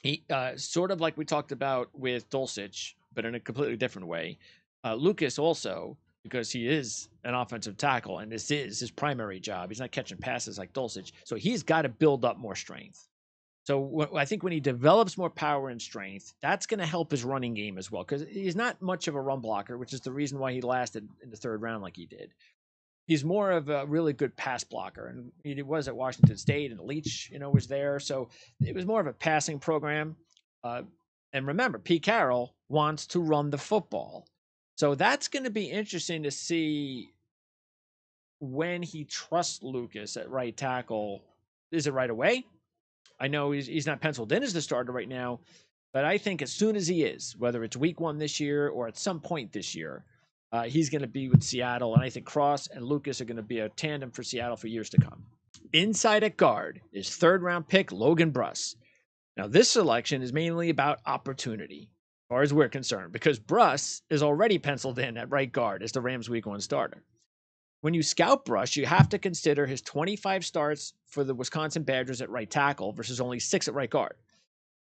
he, sort of like we talked about with Dulcich, but in a completely different way, Lucas also, because he is an offensive tackle, and this is his primary job. He's not catching passes like Dulcich, so he's got to build up more strength. So I think when he develops more power and strength, that's going to help his running game as well, because he's not much of a run blocker, which is the reason why he lasted in the 3rd round like he did. He's more of a really good pass blocker, and he was at Washington State, and Leach, was there. So it was more of a passing program. And remember, Pete Carroll wants to run the football. So that's going to be interesting to see when he trusts Lucas at right tackle. Is it right away? I know he's not penciled in as the starter right now, but I think as soon as he is, whether it's week 1 this year or at some point this year, he's going to be with Seattle. And I think Cross and Lucas are going to be a tandem for Seattle for years to come. Inside at guard is 3rd-round pick Logan Bruss. Now, this selection is mainly about opportunity, as far as we're concerned, because Bruss is already penciled in at right guard as the Rams' week 1 starter. When you scout Bruss, you have to consider his 25 starts for the Wisconsin Badgers at right tackle versus only 6 at right guard.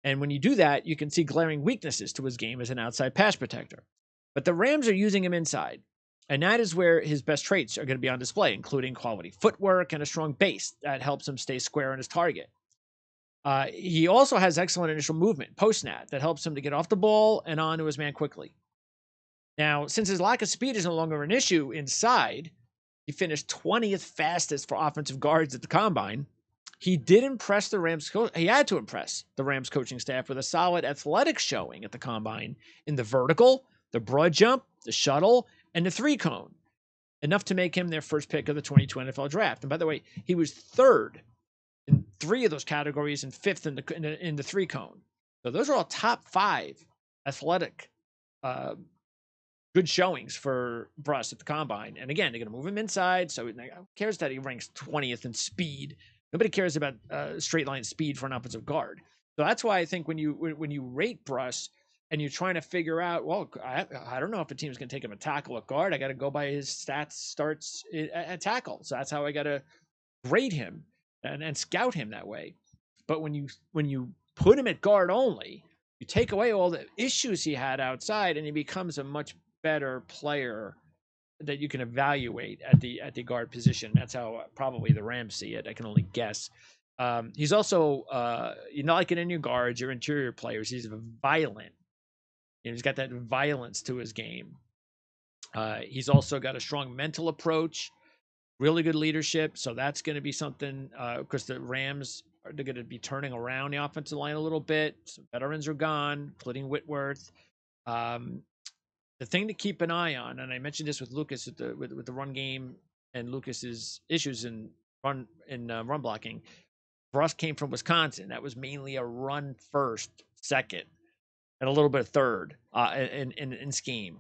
And when you do that, you can see glaring weaknesses to his game as an outside pass protector. But the Rams are using him inside, and that is where his best traits are going to be on display, including quality footwork and a strong base that helps him stay square on his target. He also has excellent initial movement, post-snap, that helps him to get off the ball and onto his man quickly. Now, since his lack of speed is no longer an issue inside, he finished 20th fastest for offensive guards at the Combine. He did impress the Rams. He had to impress the Rams coaching staff with a solid athletic showing at the Combine in the vertical, the broad jump, the shuttle, and the 3-cone. Enough to make him their first pick of the 22 NFL draft. And by the way, he was third in 3 of those categories and fifth in the 3-cone. So those are all top 5 athletic good showings for Bruss at the combine. And again, they're going to move him inside. So who cares that he ranks 20th in speed? Nobody cares about straight line speed for an offensive guard. So that's why I think when you rate Bruss and you're trying to figure out, well, I don't know if a team's going to take him a tackle at guard. I got to go by his stats starts at tackle. So that's how I got to grade him and scout him that way. But when you put him at guard only, you take away all the issues he had outside, and he becomes a much better player that you can evaluate at the guard position. That's how probably the Rams see it. I can only guess. He's also like it in your guards, your interior players. He's violent. He's got that violence to his game. He's also got a strong mental approach, really good leadership. So that's going to be something because the Rams they're going to be turning around the offensive line a little bit. Some veterans are gone, including Whitworth. The thing to keep an eye on, and I mentioned this with Lucas with the run game and Lucas's issues in run blocking. Bruss came from Wisconsin. That was mainly a run first, second, and a little bit of third in scheme.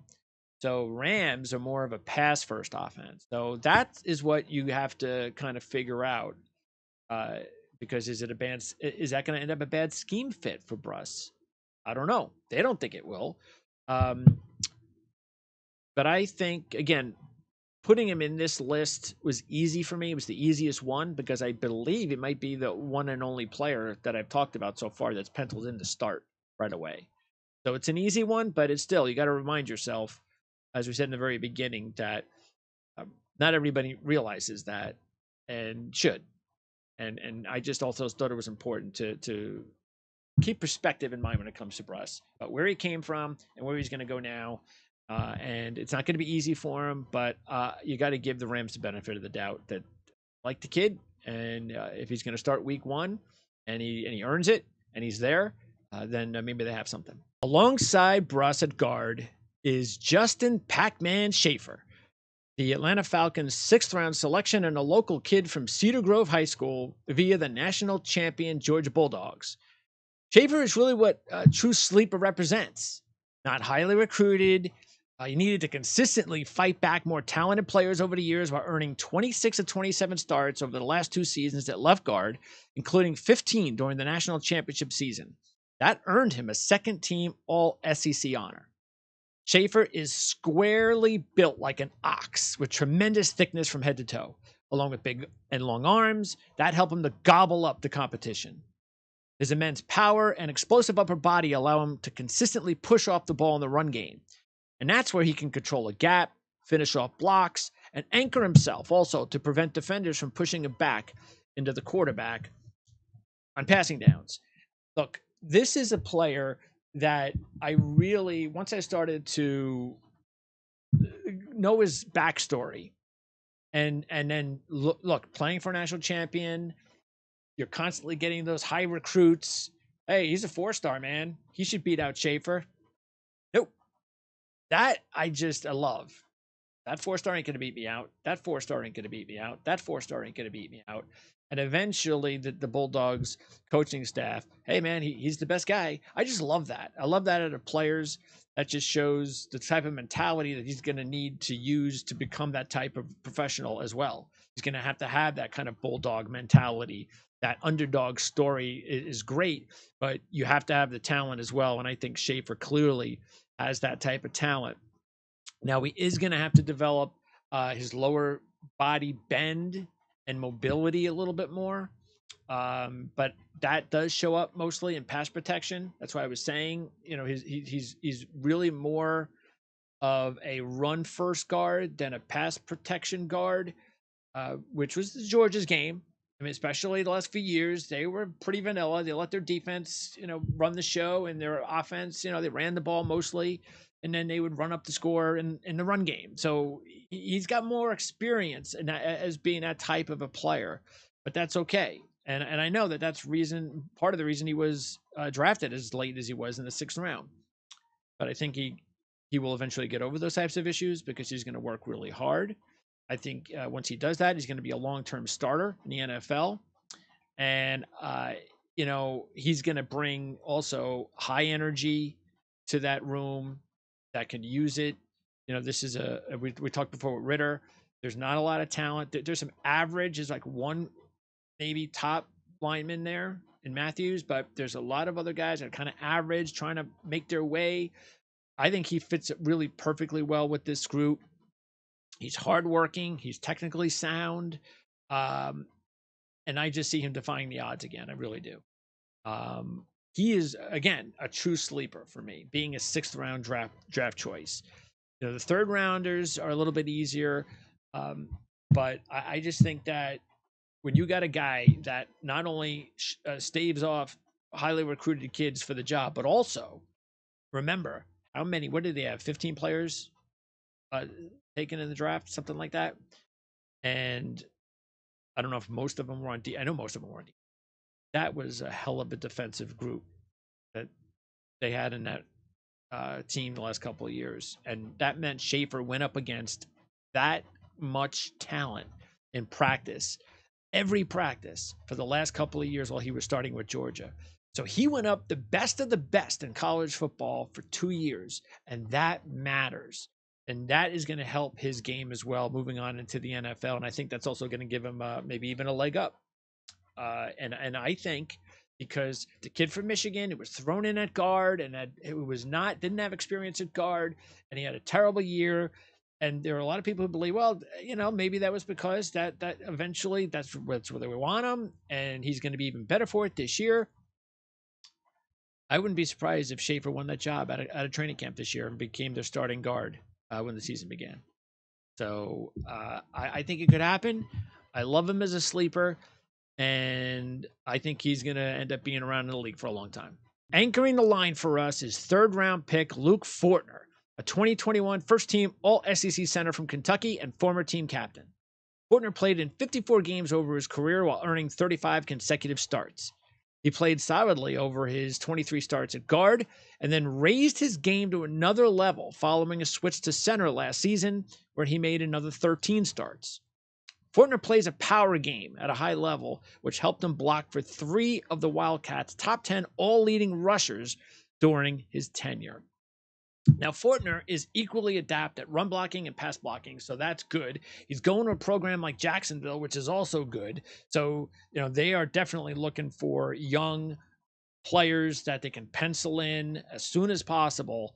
So Rams are more of a pass first offense. So that is what you have to kind of figure out. Because is that going to end up a bad scheme fit for Bruss? I don't know. They don't think it will. But I think, again, putting him in this list was easy for me. It was the easiest one because I believe it might be the one and only player that I've talked about so far that's penciled in to start right away. So it's an easy one, but it's still, you got to remind yourself, as we said in the very beginning, that not everybody realizes that and should. And I just also thought it was important to keep perspective in mind when it comes to Bruss, but where he came from and where he's going to go now. And it's not going to be easy for him, but you got to give the Rams the benefit of the doubt that like the kid. And if he's going to start week 1 and he earns it and he's there, then maybe they have something. Alongside Bruss at guard is Justin Pac-Man Shaffer, the Atlanta Falcons' 6th round selection and a local kid from Cedar Grove High School via the national champion Georgia Bulldogs. Shaffer is really what a true sleeper represents. Not highly recruited. You needed to consistently fight back more talented players over the years while earning 26 of 27 starts over the last 2 seasons at left guard, including 15 during the national championship season. That earned him a second-team All-SEC honor. Shaffer is squarely built like an ox with tremendous thickness from head to toe, along with big and long arms that help him to gobble up the competition. His immense power and explosive upper body allow him to consistently push off the ball in the run game. And that's where he can control a gap, finish off blocks, and anchor himself also to prevent defenders from pushing him back into the quarterback on passing downs. Look, this is a player that I really, once I started to know his backstory, and then look, playing for a national champion, you're constantly getting those high recruits. Hey, he's a 4-star, man. He should beat out Shaffer. Nope. That I love. That 4-star ain't going to beat me out. That 4-star ain't going to beat me out. That 4-star ain't going to beat me out. And eventually the Bulldogs coaching staff, hey, man, he's the best guy. I just love that. I love that out of players. That just shows the type of mentality that he's going to need to use to become that type of professional as well. He's going to have that kind of Bulldog mentality. That underdog story is great, but you have to have the talent as well. And I think Shaffer clearly has that type of talent. Now, he is going to have to develop his lower body bend and mobility a little bit more. But that does show up mostly in pass protection. That's why I was saying, he's really more of a run first guard than a pass protection guard, which was Georgia's game. I mean, especially the last few years, they were pretty vanilla. They let their defense, run the show, and their offense, they ran the ball mostly, and then they would run up the score in the run game. So he's got more experience as being that type of a player, but that's okay. And I know that's part of the reason he was drafted as late as he was in the 6th round. But I think he he will eventually get over those types of issues because he's going to work really hard. I think once he does that, he's going to be a long-term starter in the NFL. And, he's going to bring also high energy to that room that can use it. This is we talked before with Ritter. There's not a lot of talent. There's some average. There's like one maybe top lineman there in Matthews, but there's a lot of other guys that are kind of average, trying to make their way. I think he fits really perfectly well with this group. He's hardworking. He's technically sound. And I just see him defying the odds again. I really do. He is, again, a true sleeper for me, being a 6th round draft choice. The 3rd rounders are a little bit easier. But I just think that when you got a guy that not only staves off highly recruited kids for the job, but also, remember, what did they have? 15 players taken in the draft, something like that. And I don't know if most of them were on D. I know most of them were on D. That was a hell of a defensive group that they had in that team the last couple of years. And that meant Shaffer went up against that much talent in practice, every practice for the last couple of years while he was starting with Georgia. So he went up the best of the best in college football for 2 years, and that matters. And that is going to help his game as well moving on into the NFL. And I think that's also going to give him maybe even a leg up. And I think because the kid from Michigan, it was thrown in at guard, and didn't have experience at guard, and he had a terrible year. And there are a lot of people who believe, well, maybe that was because that eventually that's where they want him, and he's going to be even better for it this year. I wouldn't be surprised if Shaffer won that job at a training camp this year and became their starting guard when the season began. So I think it could happen. I love him as a sleeper, and I think he's going to end up being around in the league for a long time. Anchoring the line for us is 3rd round pick Luke Fortner, a 2021 first-team All-SEC center from Kentucky and former team captain. Fortner played in 54 games over his career while earning 35 consecutive starts. He played solidly over his 23 starts at guard and then raised his game to another level following a switch to center last season, where he made another 13 starts. Fortner plays a power game at a high level, which helped him block for 3 of the Wildcats' top 10 all-leading rushers during his tenure. Now, Fortner is equally adept at run blocking and pass blocking, so that's good. He's going to a program like Jacksonville, which is also good. So, they are definitely looking for young players that they can pencil in as soon as possible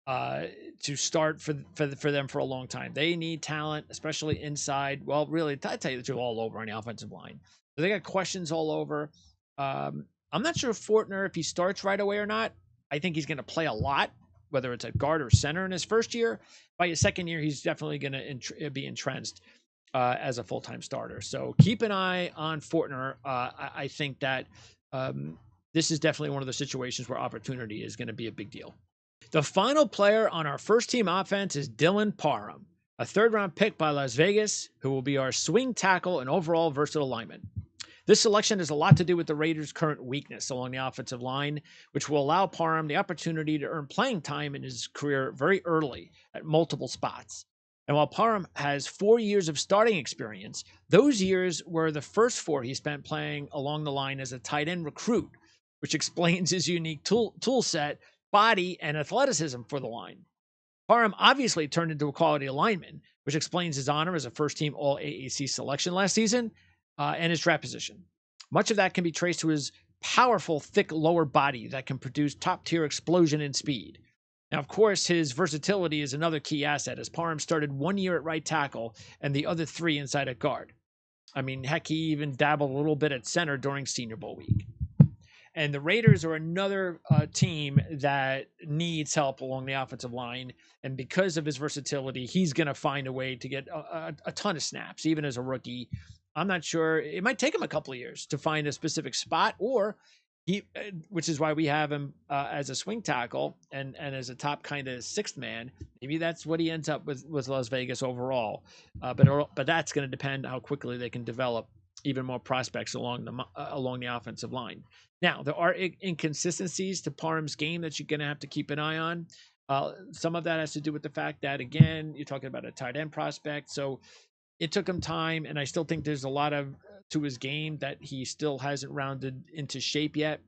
to start for them for a long time. They need talent, especially inside. Well, really, I tell you the truth, all over on the offensive line. So they got questions all over. I'm not sure if Fortner, if he starts right away or not. I think he's going to play a lot, whether it's at guard or center in his first year. By his second year, he's definitely going to be entrenched as a full-time starter. So keep an eye on Fortner. I think that this is definitely one of the situations where opportunity is going to be a big deal. The final player on our first-team offense is Dylan Parham, a 3rd-round pick by Las Vegas, who will be our swing tackle and overall versatile lineman. This selection has a lot to do with the Raiders' current weakness along the offensive line, which will allow Parham the opportunity to earn playing time in his career very early at multiple spots. And while Parham has 4 years of starting experience, those years were the first 4 he spent playing along the line as a tight end recruit, which explains his unique tool set, body, and athleticism for the line. Parham obviously turned into a quality lineman, which explains his honor as a first-team All-AAC selection last season, and his draft position. Much of that can be traced to his powerful, thick lower body that can produce top-tier explosion and speed. Now, of course, his versatility is another key asset, as Parham started 1 year at right tackle and the other 3 inside at guard. I mean, heck, he even dabbled a little bit at center during Senior Bowl week. And the Raiders are another team that needs help along the offensive line. And because of his versatility, he's going to find a way to get a ton of snaps, even as a rookie. I'm not sure. It might take him a couple of years to find a specific spot, or which is why we have him as a swing tackle and as a top kind of 6th man. Maybe that's what he ends up with Las Vegas overall. But that's going to depend how quickly they can develop even more prospects along the offensive line. Now, there are inconsistencies to Parham's game that you're going to have to keep an eye on. Some of that has to do with the fact that, again, you're talking about a tight end prospect. So it took him time, and I still think there's a lot of to his game that he still hasn't rounded into shape yet.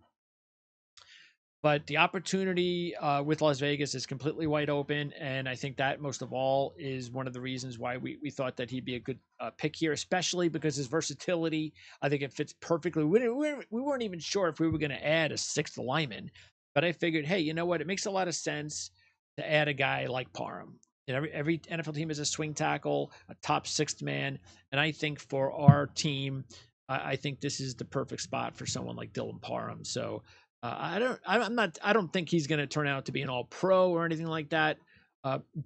But the opportunity with Las Vegas is completely wide open, and I think that most of all is one of the reasons why we thought that he'd be a good pick here, especially because his versatility. I think it fits perfectly. We weren't even sure if we were going to add a sixth lineman, but I figured, hey, you know what? It makes a lot of sense to add a guy like Parham. And every NFL team is a swing tackle, a top sixth man, and I think for our team, I think this is the perfect spot for someone like Dylan Parham. So I don't think he's going to turn out to be an all pro or anything like that.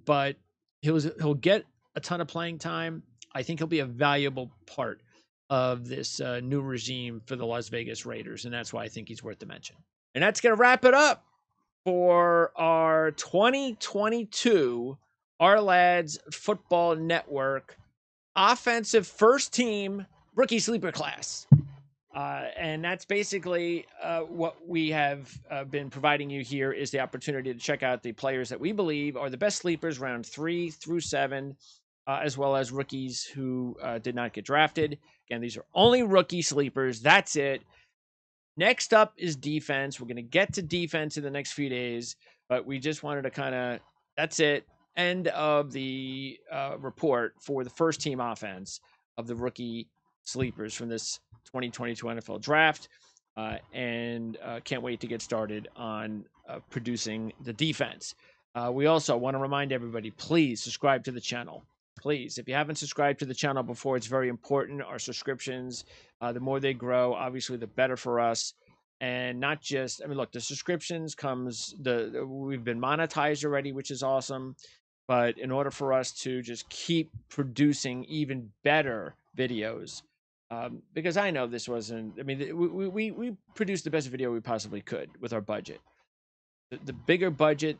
But he'll get a ton of playing time. I think he'll be a valuable part of this new regime for the Las Vegas Raiders. And that's why I think he's worth the mention. And that's going to wrap it up for our 2022 Our Lads Football Network offensive first team rookie sleeper class. And that's basically what we have been providing you here is the opportunity to check out the players that we believe are the best sleepers round 3 through 7, as well as rookies who did not get drafted. Again, these are only rookie sleepers. That's it. Next up is defense. We're going to get to defense in the next few days, but we just wanted to that's it. End of the report for the first team offense of the rookie sleepers from this 2022 NFL draft, and can't wait to get started on producing the defense. We also want to remind everybody, please subscribe to the channel. Please, if you haven't subscribed to the channel before, it's very important. Our subscriptions, the more they grow, obviously, the better for us. And not just, look, the subscriptions we've been monetized already, which is awesome. But in order for us to just keep producing even better videos, because I know this wasn't, we produced the best video we possibly could with our budget. The bigger budget,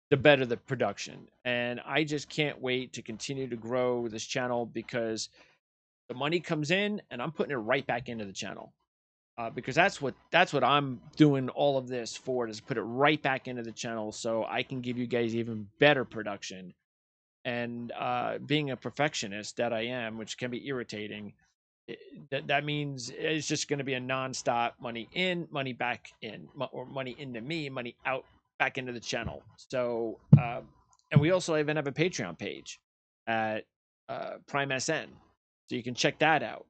the better the production. And I just can't wait to continue to grow this channel because the money comes in and I'm putting it right back into the channel. Because that's what I'm doing all of this for, is put it right back into the channel so I can give you guys even better production. And being a perfectionist that I am, which can be irritating, that means it's just going to be a nonstop money in, money back in, or money into me, money out, back into the channel. So, and we also even have a Patreon page at Prime SN, so you can check that out.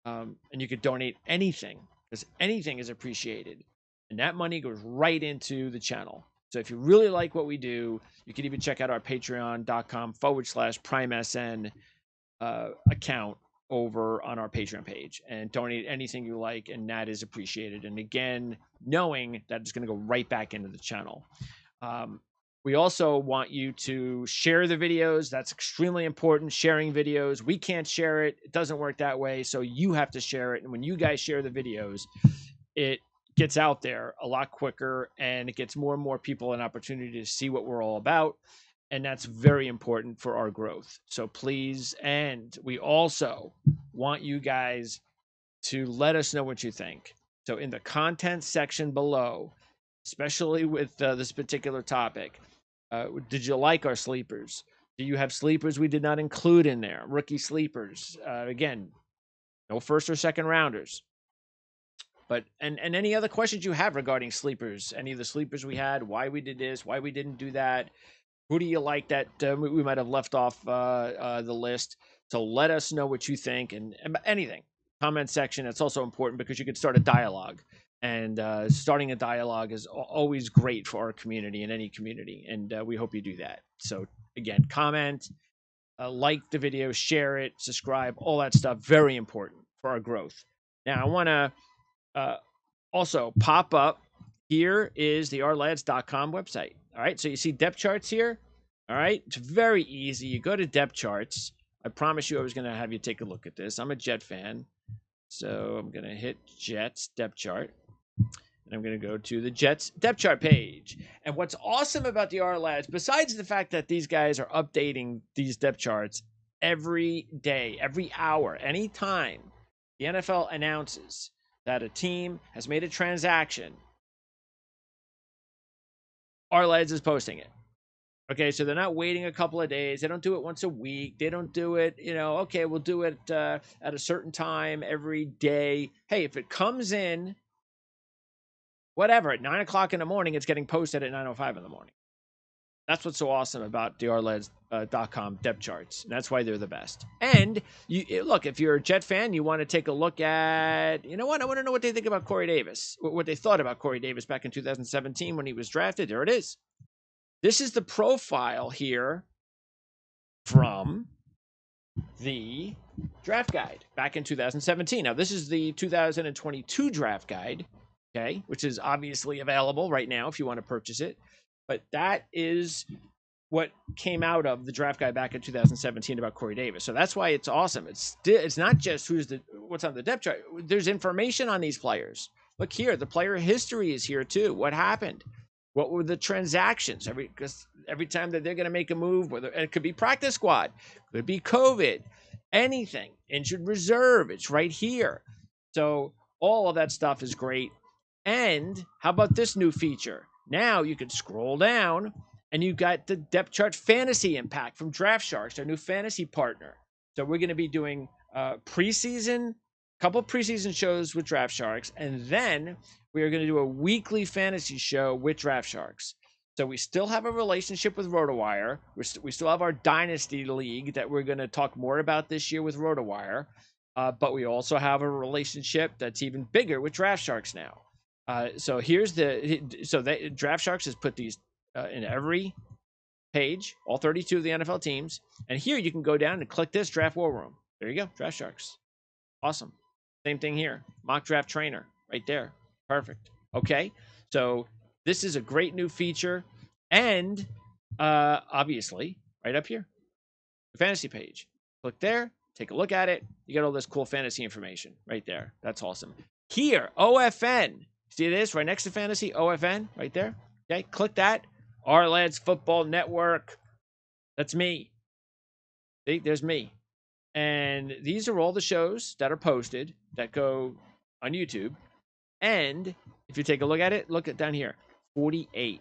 And you could donate anything, because anything is appreciated, and that money goes right into the channel. So if you really like what we do, you can even check out our patreon.com/PrimeSN account over on our Patreon page and donate anything you like, and that is appreciated. And again, knowing that it's going to go right back into the channel. We also want you to share the videos. That's extremely important. Sharing videos. We can't share it. It doesn't work that way. So you have to share it. And when you guys share the videos, it gets out there a lot quicker, and it gets more and more people an opportunity to see what we're all about. And that's very important for our growth. So please, and we also want you guys to let us know what you think. So in the content section below, especially with this particular topic, did you like our sleepers? Do you have sleepers we did not include in there? Rookie sleepers. Again, no first or second rounders. But and any other questions you have regarding sleepers? Any of the sleepers we had? Why we did this? Why we didn't do that? Who do you like that we might have left off the list? So let us know what you think, and anything. Comment section. It's also important because you can start a dialogue. And starting a dialogue is always great for our community and any community. And we hope you do that. So again, comment, like the video, share it, subscribe, all that stuff. Very important for our growth. Now, I want to also pop up. Here is the ourlads.com website. All right. So you see depth charts here. All right. It's very easy. You go to depth charts. I promise you I was going to have you take a look at this. I'm a Jet fan. So I'm going to hit Jets depth chart. And I'm going to go to the Jets depth chart page. And what's awesome about the R Lads, besides the fact that these guys are updating these depth charts every day, every hour, anytime the NFL announces that a team has made a transaction, Arledge is posting it. Okay, so they're not waiting a couple of days. They don't do it once a week. They don't do it, okay, we'll do it at a certain time every day. Hey, if it comes in, whatever, at 9 o'clock in the morning, it's getting posted at 9:05 in the morning. That's what's so awesome about the Arledge.com depth charts. And that's why they're the best. And look, if you're a Jet fan, you want to take a look at, I want to know what they think about Corey Davis, what they thought about Corey Davis back in 2017 when he was drafted. There it is. This is the profile here from the draft guide back in 2017. Now, this is the 2022 draft guide, okay, which is obviously available right now if you want to purchase it. But that is what came out of the draft guide back in 2017 about Corey Davis. So that's why it's awesome. It's not just what's on the depth chart. There's information on these players. Look here, the player history is here too. What happened? What were the transactions? Because every time that they're going to make a move, whether it could be practice squad, could be COVID, anything, injured reserve, it's right here. So all of that stuff is great. And how about this new feature? Now you can scroll down and you've got the depth chart fantasy impact from Draft Sharks, our new fantasy partner. So we're going to be doing preseason, couple preseason shows with Draft Sharks, and then we are going to do a weekly fantasy show with Draft Sharks. So we still have a relationship with RotoWire. We still have our Dynasty League that we're going to talk more about this year with RotoWire. But we also have a relationship that's even bigger with Draft Sharks now. So Draft Sharks has put these in every page, all 32 of the NFL teams. And here you can go down and click this Draft War Room. There you go, Draft Sharks. Awesome. Same thing here. Mock Draft Trainer right there. Perfect. Okay. So this is a great new feature. And obviously, right up here, the fantasy page. Click there, take a look at it. You get all this cool fantasy information right there. That's awesome. Here, OFN. See this right next to fantasy? OFN right there. Okay. Click that. Arledge Football Network. That's me. See, there's me. And these are all the shows that are posted that go on YouTube. And if you take a look at it, look at down here, 48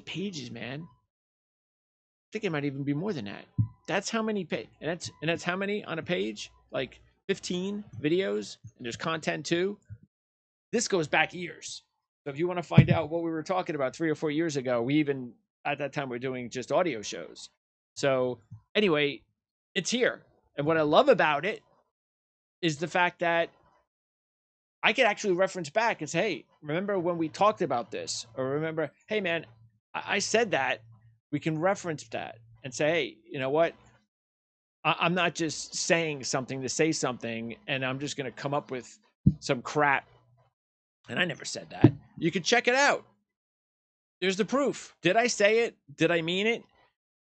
pages, man. I think it might even be more than that. That's how many pages, and that's how many on a page? Like 15 videos, and there's content too. This goes back years. So if you want to find out what we were talking about 3 or 4 years ago, we even at that time were doing just audio shows. So anyway, it's here. And what I love about it is the fact that I could actually reference back and say, hey, remember when we talked about this? Or remember, hey, man, I said that. We can reference that and say, hey, you know what? I'm not just saying something to say something, and I'm just going to come up with some crap. And I never said that. You can check it out. There's the proof. Did I say it? Did I mean it?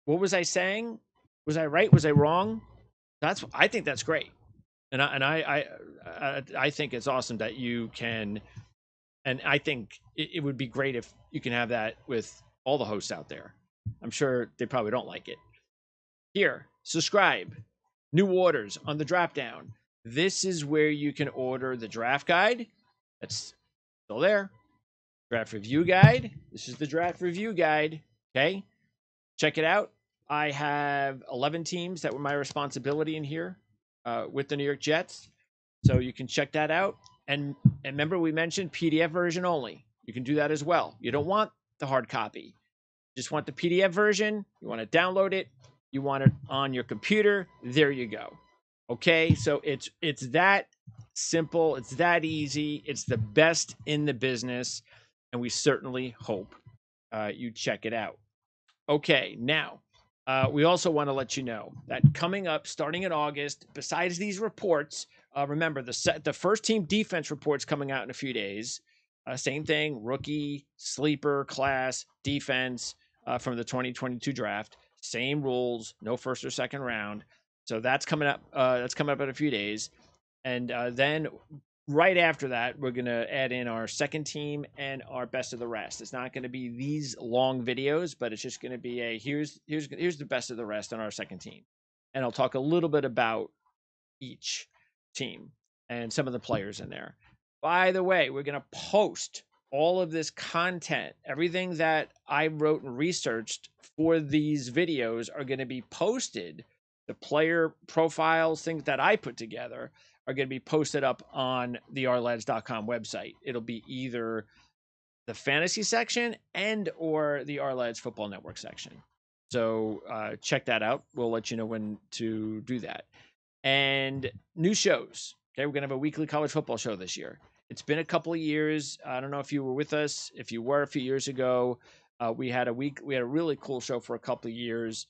What was I saying? Was I right? Was I wrong? I think that's great. And I think it's awesome that you can, and I think it would be great if you can have that with all the hosts out there. I'm sure they probably don't like it. Here, subscribe. New orders on the drop down. This is where you can order the draft guide. That's still there. Draft review guide. This is the draft review guide. Okay. Check it out. I have 11 teams that were my responsibility in here with the New York Jets. So you can check that out. And remember, we mentioned PDF version only. You can do that as well. You don't want the hard copy. You just want the PDF version. You want to download it. You want it on your computer. There you go. Okay. So it's that simple. It's that easy. It's the best in the business. And we certainly hope you check it out. Okay. Now, we also want to let you know that coming up, starting in August, besides these reports, remember the first team defense report's coming out in a few days. Same thing, rookie, sleeper, class, defense from the 2022 draft. Same rules, no first or second round. So that's coming up. That's coming up in a few days, and then right after that, we're gonna add in our second team and our best of the rest. It's not going to be these long videos, but it's just going to be here's the best of the rest on our second team, and I'll talk a little bit about each team and some of the players in there. By the way, we're going to post all of this content, everything that I wrote and researched for these videos are going to be posted. The player profiles, things that I put together, are going to be posted up on the rlads.com website. It'll be either the fantasy section and or the rlads football network section. So check that out. We'll let you know when to do that. And new shows. Okay, we're going to have a weekly college football show this year. It's been a couple of years. I don't know if you were with us. If you were a few years ago, we had a really cool show for a couple of years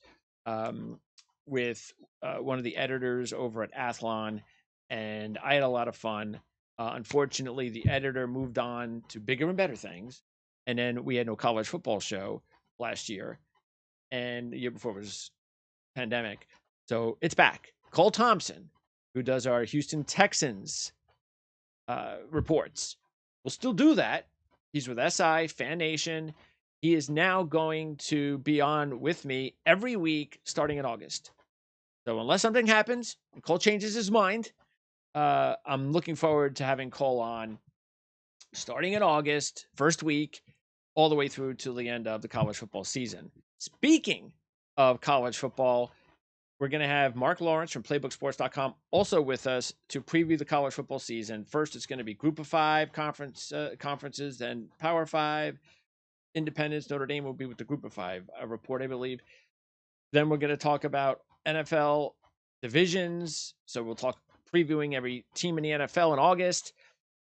with one of the editors over at Athlon, and I had a lot of fun. Unfortunately, the editor moved on to bigger and better things, and then we had no college football show last year, and the year before was pandemic. So it's back. Cole Thompson, who does our Houston Texans reports, will still do that. He's with SI, Fan Nation. He is now going to be on with me every week starting in August. So unless something happens and Cole changes his mind, I'm looking forward to having Cole on starting in August, first week, all the way through to the end of the college football season. Speaking of college football, we're going to have Mark Lawrence from playbooksports.com also with us to preview the college football season. First, it's going to be Group of Five conferences, then Power Five, Independence. Notre Dame will be with the Group of Five report, I believe. Then we're going to talk about NFL divisions. So we'll talk previewing every team in the NFL in August.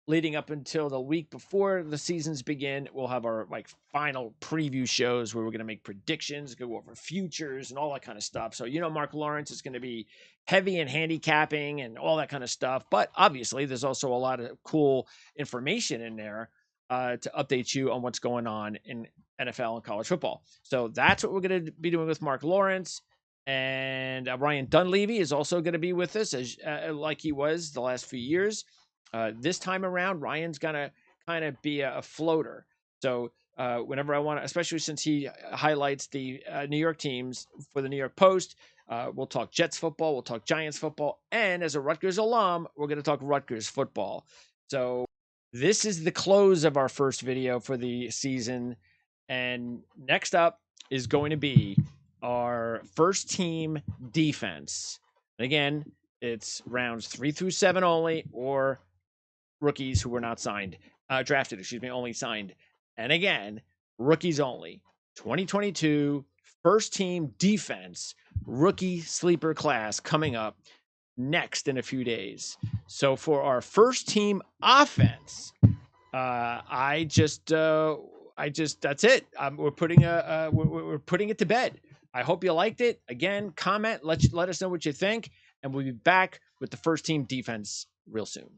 Leading up until the week before the seasons begin, we'll have our final preview shows where we're going to make predictions, go over futures and all that kind of stuff. So, Mark Lawrence is going to be heavy in handicapping and all that kind of stuff. But obviously, there's also a lot of cool information in there to update you on what's going on in NFL and college football. So that's what we're going to be doing with Mark Lawrence. And Ryan Dunleavy is also going to be with us like he was the last few years. This time around, Ryan's going to kind of be a floater. So whenever I want to, especially since he highlights the New York teams for the New York Post, we'll talk Jets football, we'll talk Giants football, and as a Rutgers alum, we're going to talk Rutgers football. So this is the close of our first video for the season. And next up is going to be our first team defense. And again, it's rounds 3 through 7 only, or rookies who were not drafted, only signed. And again, rookies only. 2022 first team defense rookie sleeper class coming up next in a few days. So for our first team offense, that's it. We're putting it to bed. I hope you liked it. Again, comment, let us know what you think, and we'll be back with the first team defense real soon.